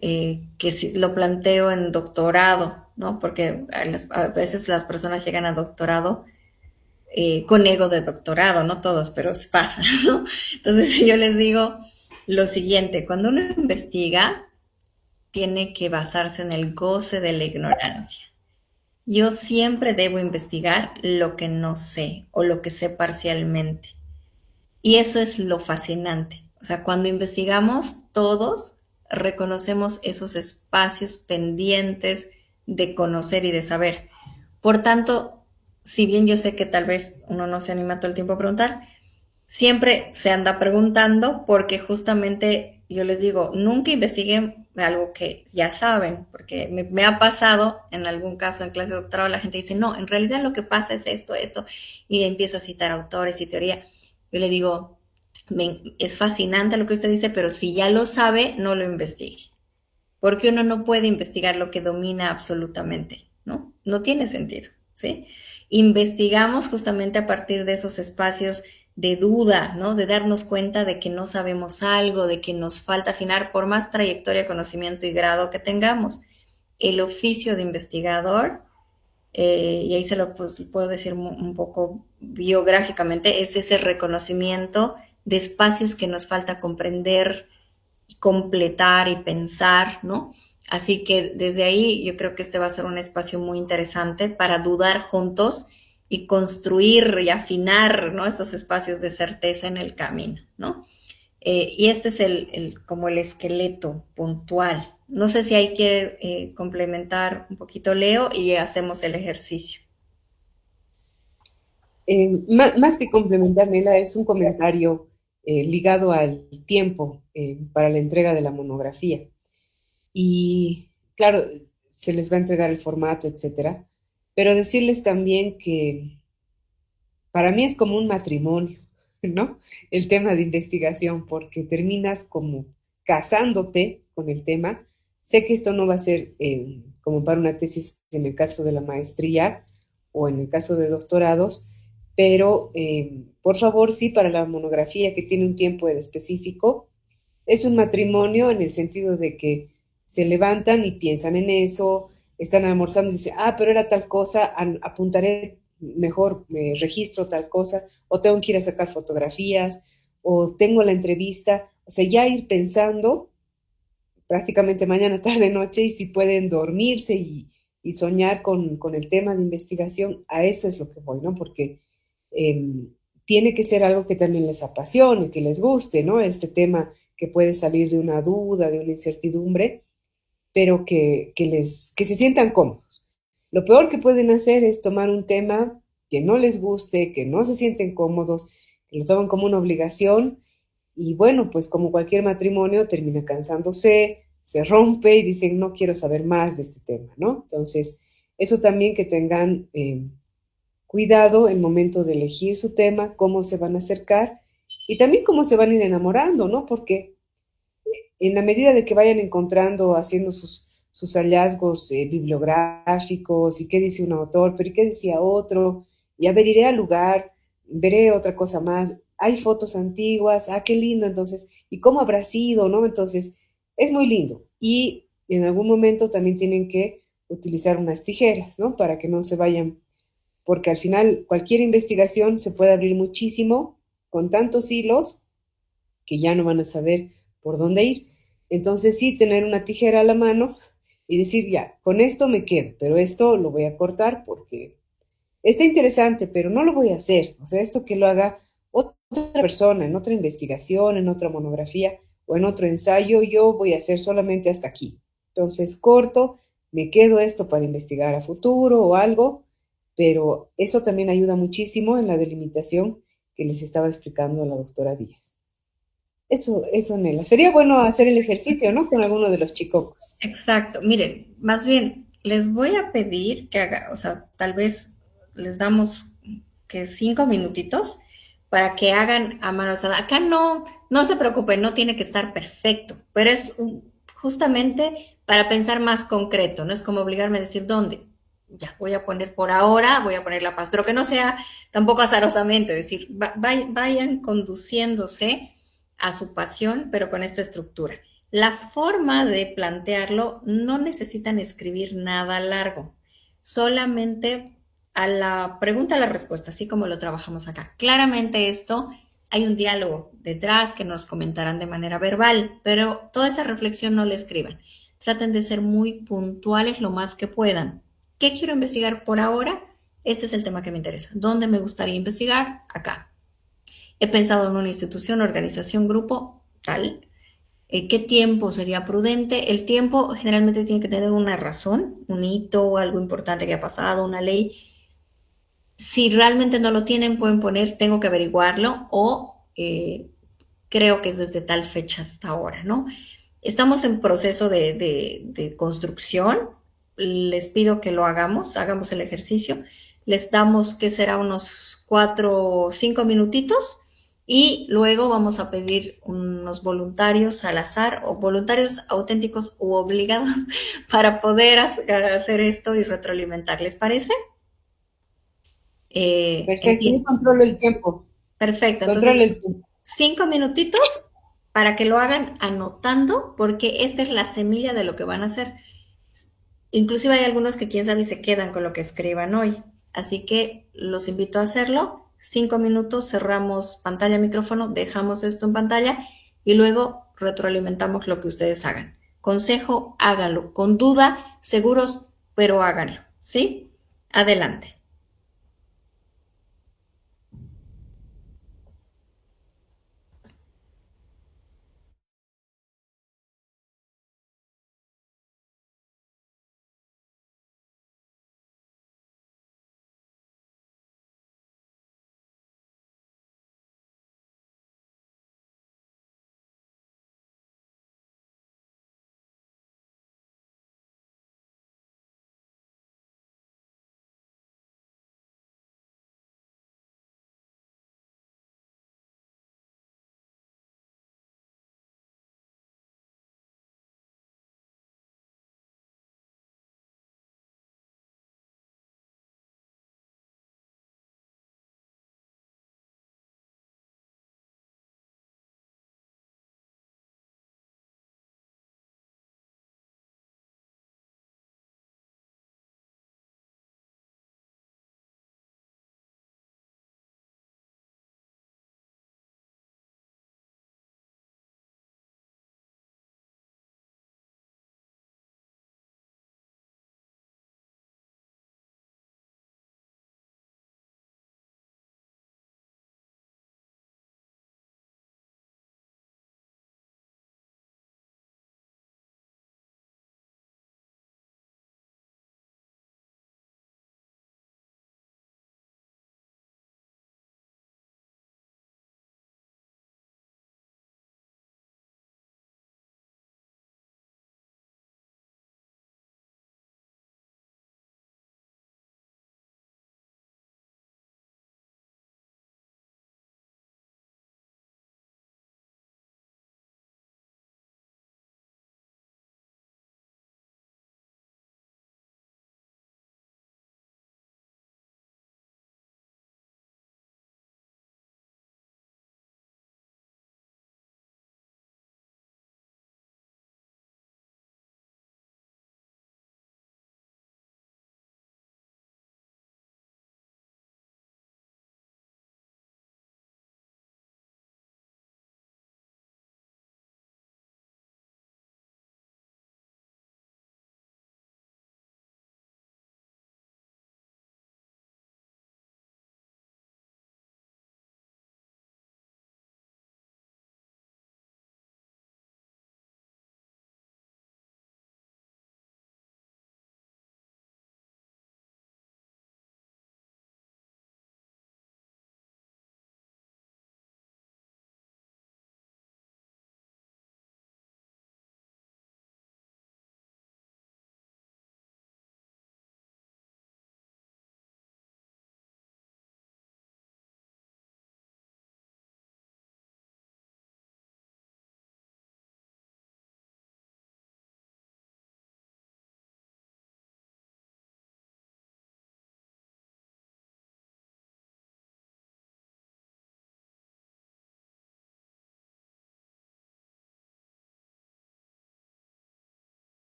si lo planteo en doctorado, ¿no? Porque a veces las personas llegan a doctorado con ego de doctorado, no todos, pero pasa, ¿no? Entonces yo les digo lo siguiente, cuando uno investiga, tiene que basarse en el goce de la ignorancia. Yo siempre debo investigar lo que no sé o lo que sé parcialmente. Y eso es lo fascinante. O sea, cuando investigamos, todos reconocemos esos espacios pendientes de conocer y de saber. Por tanto, si bien yo sé que tal vez uno no se anima todo el tiempo a preguntar, siempre se anda preguntando porque justamente yo les digo, nunca investiguen algo que ya saben, porque me ha pasado en algún caso en clase de doctorado, la gente dice, no, en realidad lo que pasa es esto, y empieza a citar autores y teoría. Yo le digo, es fascinante lo que usted dice, pero si ya lo sabe, no lo investigue, porque uno no puede investigar lo que domina absolutamente, ¿no? No tiene sentido, ¿sí? Investigamos justamente a partir de esos espacios de duda, ¿no? De darnos cuenta de que no sabemos algo, de que nos falta afinar por más trayectoria, conocimiento y grado que tengamos. El oficio de investigador, y ahí se lo pues, puedo decir un poco biográficamente, es ese reconocimiento de espacios que nos falta comprender, completar y pensar, ¿no? Así que desde ahí yo creo que este va a ser un espacio muy interesante para dudar juntos y construir y afinar, ¿no? Esos espacios de certeza en el camino, ¿no? Y este es como el esqueleto puntual. No sé si ahí quiere complementar un poquito Leo y hacemos el ejercicio. Más que complementar, Nela, es un comentario ligado al tiempo para la entrega de la monografía. Y claro, se les va a entregar el formato, etcétera, pero decirles también que para mí es como un matrimonio, ¿no? El tema de investigación, porque terminas como casándote con el tema. Sé que esto no va a ser como para una tesis en el caso de la maestría o en el caso de doctorados, pero por favor, sí, para la monografía que tiene un tiempo específico, es un matrimonio en el sentido de que se levantan y piensan en eso, están almorzando y dicen, ah, pero era tal cosa, apuntaré mejor, me registro tal cosa, o tengo que ir a sacar fotografías, o tengo la entrevista, o sea, ya ir pensando prácticamente mañana, tarde, noche, y si pueden dormirse y soñar con el tema de investigación, a eso es lo que voy, ¿no? Porque eh, tiene que ser algo que también les apasione, que les guste, ¿no? Este tema que puede salir de una duda, de una incertidumbre, pero que se sientan cómodos. Lo peor que pueden hacer es tomar un tema que no les guste, que no se sienten cómodos, que lo toman como una obligación y bueno, pues como cualquier matrimonio termina cansándose, se rompe y dicen, no quiero saber más de este tema, ¿no? Entonces, eso también que tengan cuidado en el momento de elegir su tema, cómo se van a acercar y también cómo se van a ir enamorando, ¿no? Porque en la medida de que vayan encontrando, haciendo sus hallazgos bibliográficos y qué dice un autor, pero y qué decía otro, y a ver, iré al lugar, veré otra cosa más, hay fotos antiguas, ah, qué lindo, entonces, ¿y cómo habrá sido, no? Entonces, es muy lindo. Y en algún momento también tienen que utilizar unas tijeras, ¿no? Para que no se vayan, porque al final cualquier investigación se puede abrir muchísimo con tantos hilos que ya no van a saber por dónde ir. Entonces sí, tener una tijera a la mano y decir, ya, con esto me quedo, pero esto lo voy a cortar porque está interesante, pero no lo voy a hacer. O sea, esto que lo haga otra persona, en otra investigación, en otra monografía o en otro ensayo, yo voy a hacer solamente hasta aquí. Entonces corto, me quedo esto para investigar a futuro o algo, pero eso también ayuda muchísimo en la delimitación que les estaba explicando a la doctora Díaz. Eso, Nela. Sería bueno hacer el ejercicio, ¿no? Con alguno de los chicocos. Exacto. Miren, más bien, les voy a pedir que haga, o sea, tal vez les damos que 5 minutitos para que hagan a mano alzada. Acá no se preocupen, no tiene que estar perfecto, pero es justamente para pensar más concreto, no es como obligarme a decir dónde. Ya, voy a poner por ahora, voy a poner La Paz, pero que no sea tampoco azarosamente, es decir, vayan conduciéndose a su pasión, pero con esta estructura. La forma de plantearlo no necesitan escribir nada largo, solamente a la pregunta a la respuesta, así como lo trabajamos acá. Claramente esto hay un diálogo detrás que nos comentarán de manera verbal, pero toda esa reflexión no la escriban. Traten de ser muy puntuales lo más que puedan. ¿Qué quiero investigar por ahora? Este es el tema que me interesa. ¿Dónde me gustaría investigar? Acá. He pensado en una institución, organización, grupo, tal. ¿Qué tiempo sería prudente? El tiempo generalmente tiene que tener una razón, un hito, algo importante que ha pasado, una ley. Si realmente no lo tienen, pueden poner tengo que averiguarlo o creo que es desde tal fecha hasta ahora, ¿no? Estamos en proceso de construcción. Les pido que lo hagamos el ejercicio. Les damos, que será unos 4 o 5 minutitos y luego vamos a pedir unos voluntarios al azar o voluntarios auténticos u obligados para poder hacer esto y retroalimentar. ¿Les parece? Perfecto, yo controlo el tiempo. Perfecto, Controlo entonces el tiempo. 5 minutitos para que lo hagan anotando, porque esta es la semilla de lo que van a hacer. Inclusive hay algunos que quién sabe y se quedan con lo que escriban hoy. Así que los invito a hacerlo. 5 minutos, cerramos pantalla, micrófono, dejamos esto en pantalla y luego retroalimentamos lo que ustedes hagan. Consejo, háganlo con duda, seguros, pero háganlo. ¿Sí? Adelante.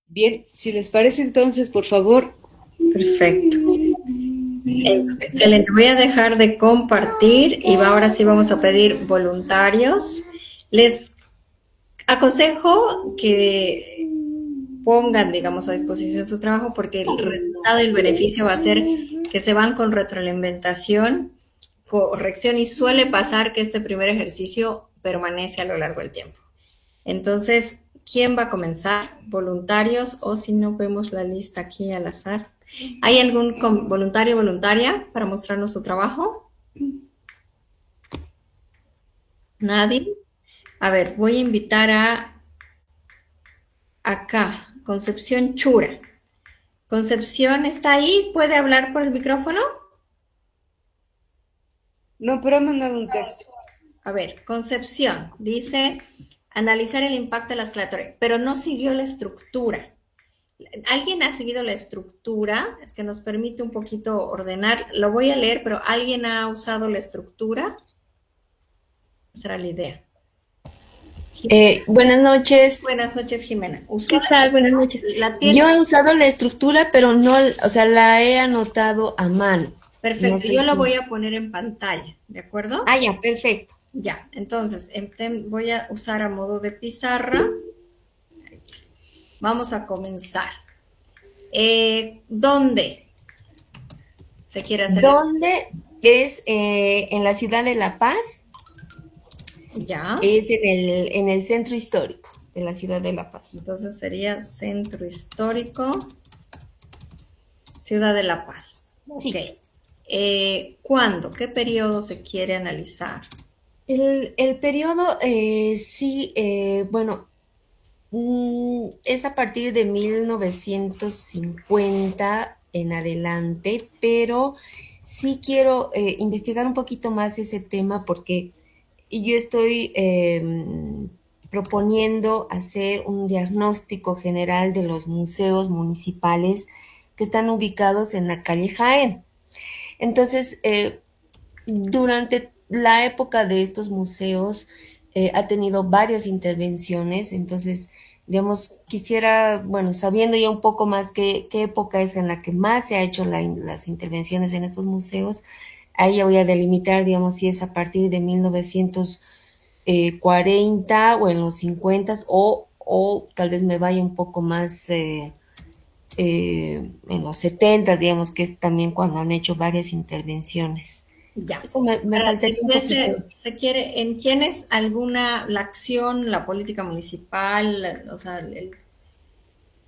Bien, si les parece entonces, por favor. Perfecto. Excelente. Voy a dejar de compartir y ahora sí vamos a pedir voluntarios. Les aconsejo que pongan, digamos, a disposición su trabajo porque el resultado y el beneficio va a ser que se van con retroalimentación, corrección y suele pasar que este primer ejercicio permanece a lo largo del tiempo. Entonces, ¿quién va a comenzar? ¿Voluntarios o si no vemos la lista aquí al azar? ¿Hay algún voluntario o voluntaria para mostrarnos su trabajo? ¿Nadie? A ver, voy a invitar a acá, Concepción Chura. Concepción, ¿está ahí? ¿Puede hablar por el micrófono? No, pero ha mandado un texto. A ver, Concepción, dice analizar el impacto de la escalatoria, pero no siguió la estructura. ¿Alguien ha seguido la estructura? Es que nos permite un poquito ordenar. Lo voy a leer, pero ¿alguien ha usado la estructura? Esa era la idea. Buenas noches. Buenas noches, Jimena. ¿Qué tal? Buenas noches. Yo he usado la estructura, pero no, o sea, la he anotado a mano. Perfecto, No sé yo lo si- voy a poner en pantalla, ¿de acuerdo? Ah, ya, perfecto. Ya, entonces voy a usar a modo de pizarra. Vamos a comenzar. ¿Dónde se quiere hacer? ¿Dónde es? En la ciudad de La Paz. Ya. Es en el centro histórico de la ciudad de La Paz. Entonces sería Centro Histórico, Ciudad de La Paz. Sí. Ok. ¿Cuándo? ¿Qué periodo se quiere analizar? El periodo, sí, bueno, es a partir de 1950 en adelante, pero sí quiero investigar un poquito más ese tema porque yo estoy proponiendo hacer un diagnóstico general de los museos municipales que están ubicados en la calle Jaén. Entonces, durante la época de estos museos ha tenido varias intervenciones, entonces, digamos, quisiera, bueno, sabiendo ya un poco más qué época es en la que más se ha hecho las intervenciones en estos museos, ahí ya voy a delimitar, digamos, si es a partir de 1940 o en los 50 o tal vez me vaya un poco más en los 70, digamos, que es también cuando han hecho varias intervenciones. Ya. Eso me Ahora, faltaría un poquito. se quiere, ¿en quiénes la acción, la política municipal, o sea,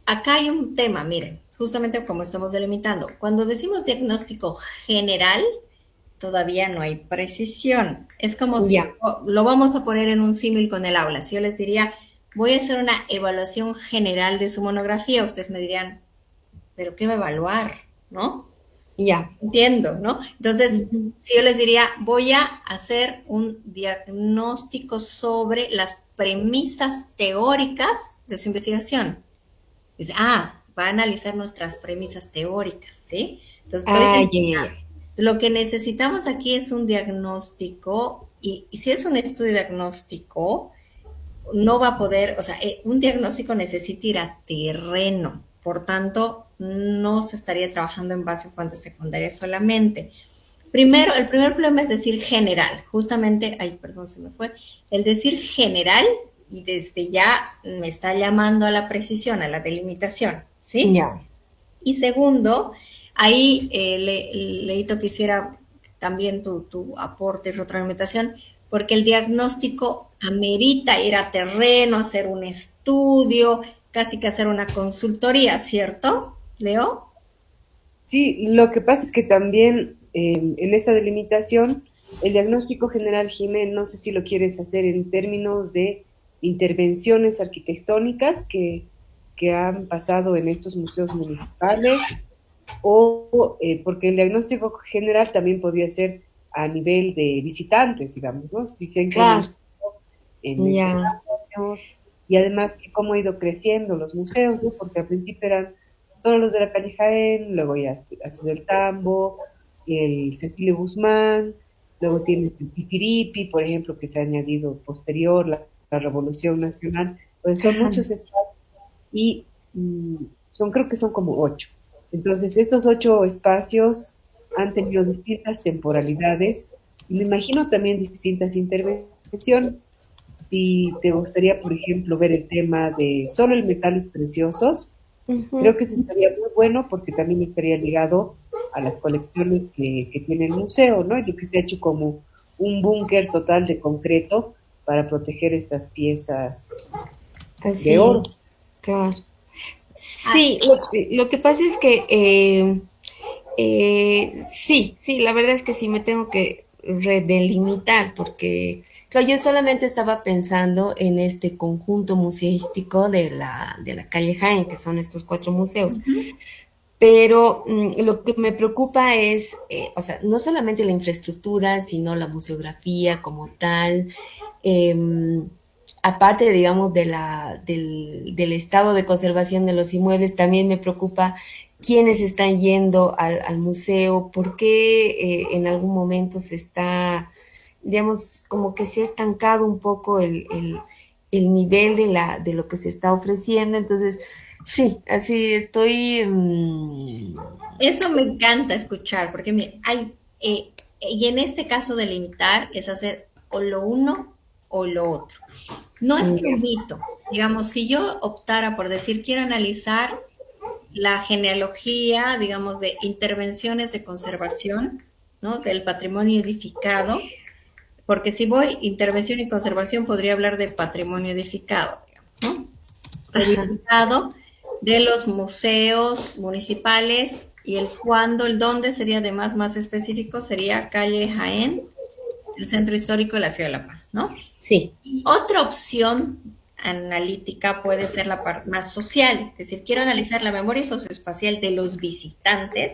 acá hay un tema, miren, justamente como estamos delimitando. Cuando decimos diagnóstico general, todavía no hay precisión. Es como si Ya. lo vamos a poner en un símil con el aula. Si yo les diría, voy a hacer una evaluación general de su monografía, ustedes me dirían, ¿pero qué va a evaluar? ¿No? Ya. Entiendo, ¿no? Entonces, Ujú. si yo les diría, voy a hacer un diagnóstico sobre las premisas teóricas de su investigación. Dice, va a analizar nuestras premisas teóricas, ¿sí? Entonces, Ah, ya, ya, ya. lo que necesitamos aquí es un diagnóstico y si es un estudio diagnóstico, no va a poder, o sea, un diagnóstico necesita ir a terreno, por tanto, no se estaría trabajando en base a fuentes secundarias solamente. Primero, el primer problema es decir general, justamente, ay, perdón, se me fue, el decir general y desde ya me está llamando a la precisión, a la delimitación, ¿sí? Ya. Y segundo, ahí, Leito, quisiera también tu aporte y retroalimentación, porque el diagnóstico amerita ir a terreno, hacer un estudio, casi que hacer una consultoría, ¿cierto, Leo? Sí, lo que pasa es que también en esta delimitación, el diagnóstico general, Jiménez, no sé si lo quieres hacer en términos de intervenciones arquitectónicas que han pasado en estos museos municipales, o porque el diagnóstico general también podría ser a nivel de visitantes, digamos, ¿no? Si se han Claro. incrementado en estos Ya. años, y además que cómo ha ido creciendo los museos, ¿no? Porque al principio eran solo los de la calle Jaén, luego ya ha sido el Tambo, el Cecilio Guzmán, luego tienes el Pipiripi, por ejemplo, que se ha añadido posterior, la Revolución Nacional, pues son muchos estados, y creo que son como 8. Entonces, estos 8 espacios han tenido distintas temporalidades y me imagino también distintas intervenciones. Si te gustaría, por ejemplo, ver el tema de solo el metales preciosos, creo Ujú. que eso sería muy bueno porque también estaría ligado a las colecciones que tiene el museo, ¿no? Yo que se ha hecho como un búnker total de concreto para proteger estas piezas de Así oro. es, claro. Ah, Sí, lo que pasa es que sí, sí, la verdad es que sí me tengo que redelimitar porque, claro, yo solamente estaba pensando en este conjunto museístico de la calle Jaén, que son estos 4 museos. ujú. Pero lo que me preocupa es, o sea, no solamente la infraestructura, sino la museografía como tal. em, Aparte, digamos, del estado de conservación de los inmuebles, también me preocupa quiénes están yendo al museo, por qué en algún momento se está, digamos, como que se ha estancado un poco el nivel de lo que se está ofreciendo. Entonces, sí, así estoy. Eso me encanta escuchar, porque y en este caso de limitar es hacer o lo uno o lo otro. No es que Ya. omito, digamos, si yo optara por decir quiero analizar la genealogía, digamos, de intervenciones de conservación, ¿no? Del patrimonio edificado, porque si voy intervención y conservación podría hablar de patrimonio edificado, digamos, ¿no? Ajá. Edificado de los museos municipales y el cuándo, el dónde sería además más específico, sería calle Jaén, el centro histórico de la ciudad de La Paz, ¿no? Sí. Otra opción analítica puede ser la parte más social, es decir, quiero analizar la memoria socioespacial de los visitantes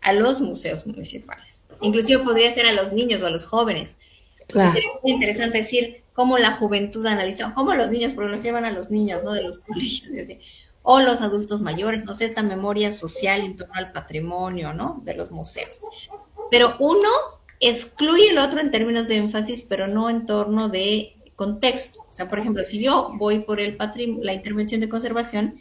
a los museos municipales. Inclusive podría ser a los niños o a los jóvenes, porque Claro. sería muy interesante decir cómo la juventud analiza, o cómo los niños, porque los llevan a los niños, ¿no? De los colegios, así, o los adultos mayores, no sé, esta memoria social en torno al patrimonio, ¿no? De los museos. Pero uno excluye el otro en términos de énfasis, pero no en torno de contexto. O sea, por ejemplo, si yo voy por la intervención de conservación,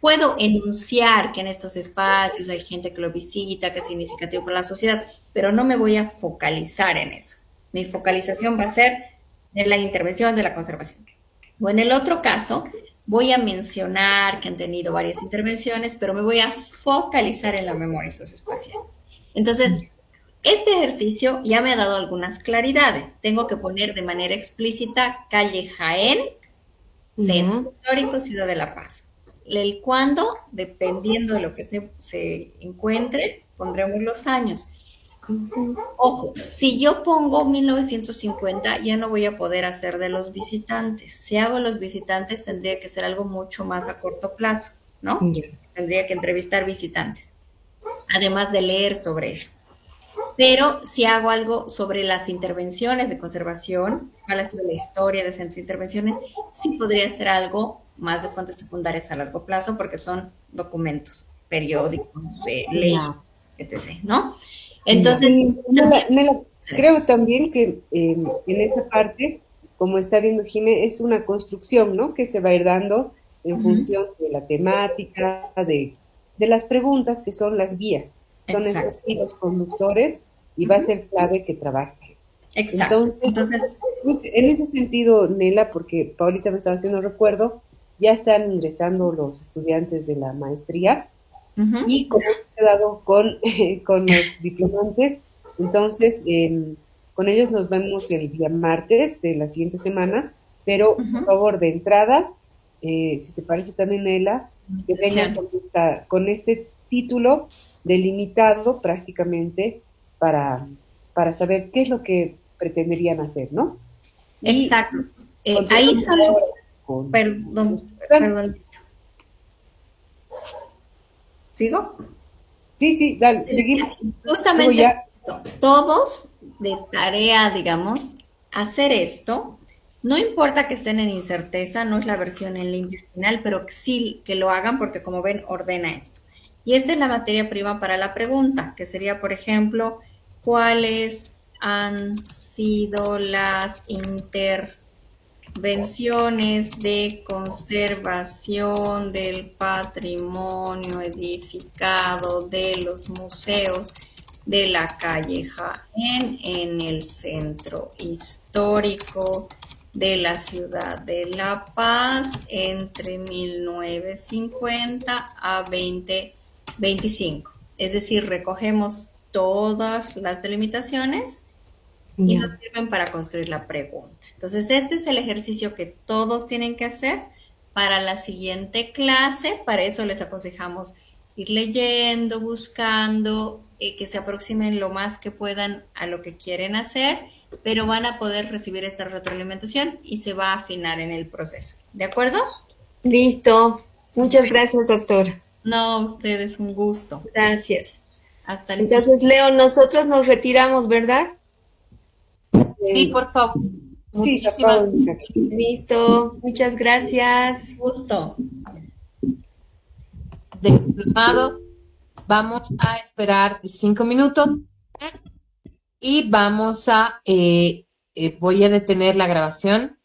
puedo enunciar que en estos espacios hay gente que lo visita, que es significativo para la sociedad, pero no me voy a focalizar en eso. Mi focalización va a ser en la intervención de la conservación. O en el otro caso, voy a mencionar que han tenido varias intervenciones, pero me voy a focalizar en la memoria socioespacial. Entonces, este ejercicio ya me ha dado algunas claridades. Tengo que poner de manera explícita calle Jaén, Ya. Centro Histórico, Ciudad de La Paz. El cuándo, dependiendo de lo que se encuentre, pondremos los años. Ujú. Ojo, si yo pongo 1950, ya no voy a poder hacer de los visitantes. Si hago los visitantes, tendría que ser algo mucho más a corto plazo, ¿no? Ya. Tendría que entrevistar visitantes, además de leer sobre eso. Pero si hago algo sobre las intervenciones de conservación, cuál ha sido la historia de centros de intervenciones, sí podría ser algo más de fuentes secundarias a largo plazo, porque son documentos, periódicos, leyes, Ya. etc., ¿no? Ya. Entonces, Y también Nela, hacer creo esos. también que en esta parte, como está viendo Jimé, es una construcción, ¿no? Que se va a ir dando en Ujú. función de la temática, de las preguntas que son las guías. Son estos Exacto. hilos conductores y va a Ujú. ser clave que trabaje. Exacto. Entonces, Entonces, pues, en ese sentido, Nela, porque Paulita me estaba haciendo recuerdo, ya están ingresando los estudiantes de la maestría ujú, y como hemos quedado con los diplomantes, entonces con ellos nos vemos el día martes de la siguiente semana, pero por ujú. favor, de entrada, si te parece también, Nela, que vengan Atención. con este título delimitado prácticamente para, para saber qué es lo que pretenderían hacer, ¿no? Y Exacto. Ahí continuamos solo, ahora con los perdón, participantes. perdón, ¿sigo? Sí, sí, dale, Te decía, seguimos. Luego justamente ya. eso, todos de tarea, digamos, hacer esto, no importa que estén en incerteza, no es la versión en limpio final, pero sí que lo hagan porque como ven, ordena esto. Y esta es la materia prima para la pregunta, que sería, por ejemplo, ¿cuáles han sido las subvenciones de conservación del patrimonio edificado de los museos de la calle Jaén en el centro histórico de la ciudad de La Paz entre 1950 a 2025. Es decir, recogemos todas las delimitaciones y Ya. nos sirven para construir la pregunta. Entonces, este es el ejercicio que todos tienen que hacer para la siguiente clase. Para eso les aconsejamos ir leyendo, buscando, que se aproximen lo más que puedan a lo que quieren hacer, pero van a poder recibir esta retroalimentación y se va a afinar en el proceso. ¿De acuerdo? Listo. Muchas gracias, doctora. No, a ustedes un gusto. Gracias. Hasta el siguiente. Entonces, Leo, nosotros nos retiramos, ¿verdad? Sí, por favor. Sí, se Muchísimas acaba de- Listo. Muchas gracias. Gusto. de diplomado. Vamos a esperar 5 minutos y vamos a, voy a detener la grabación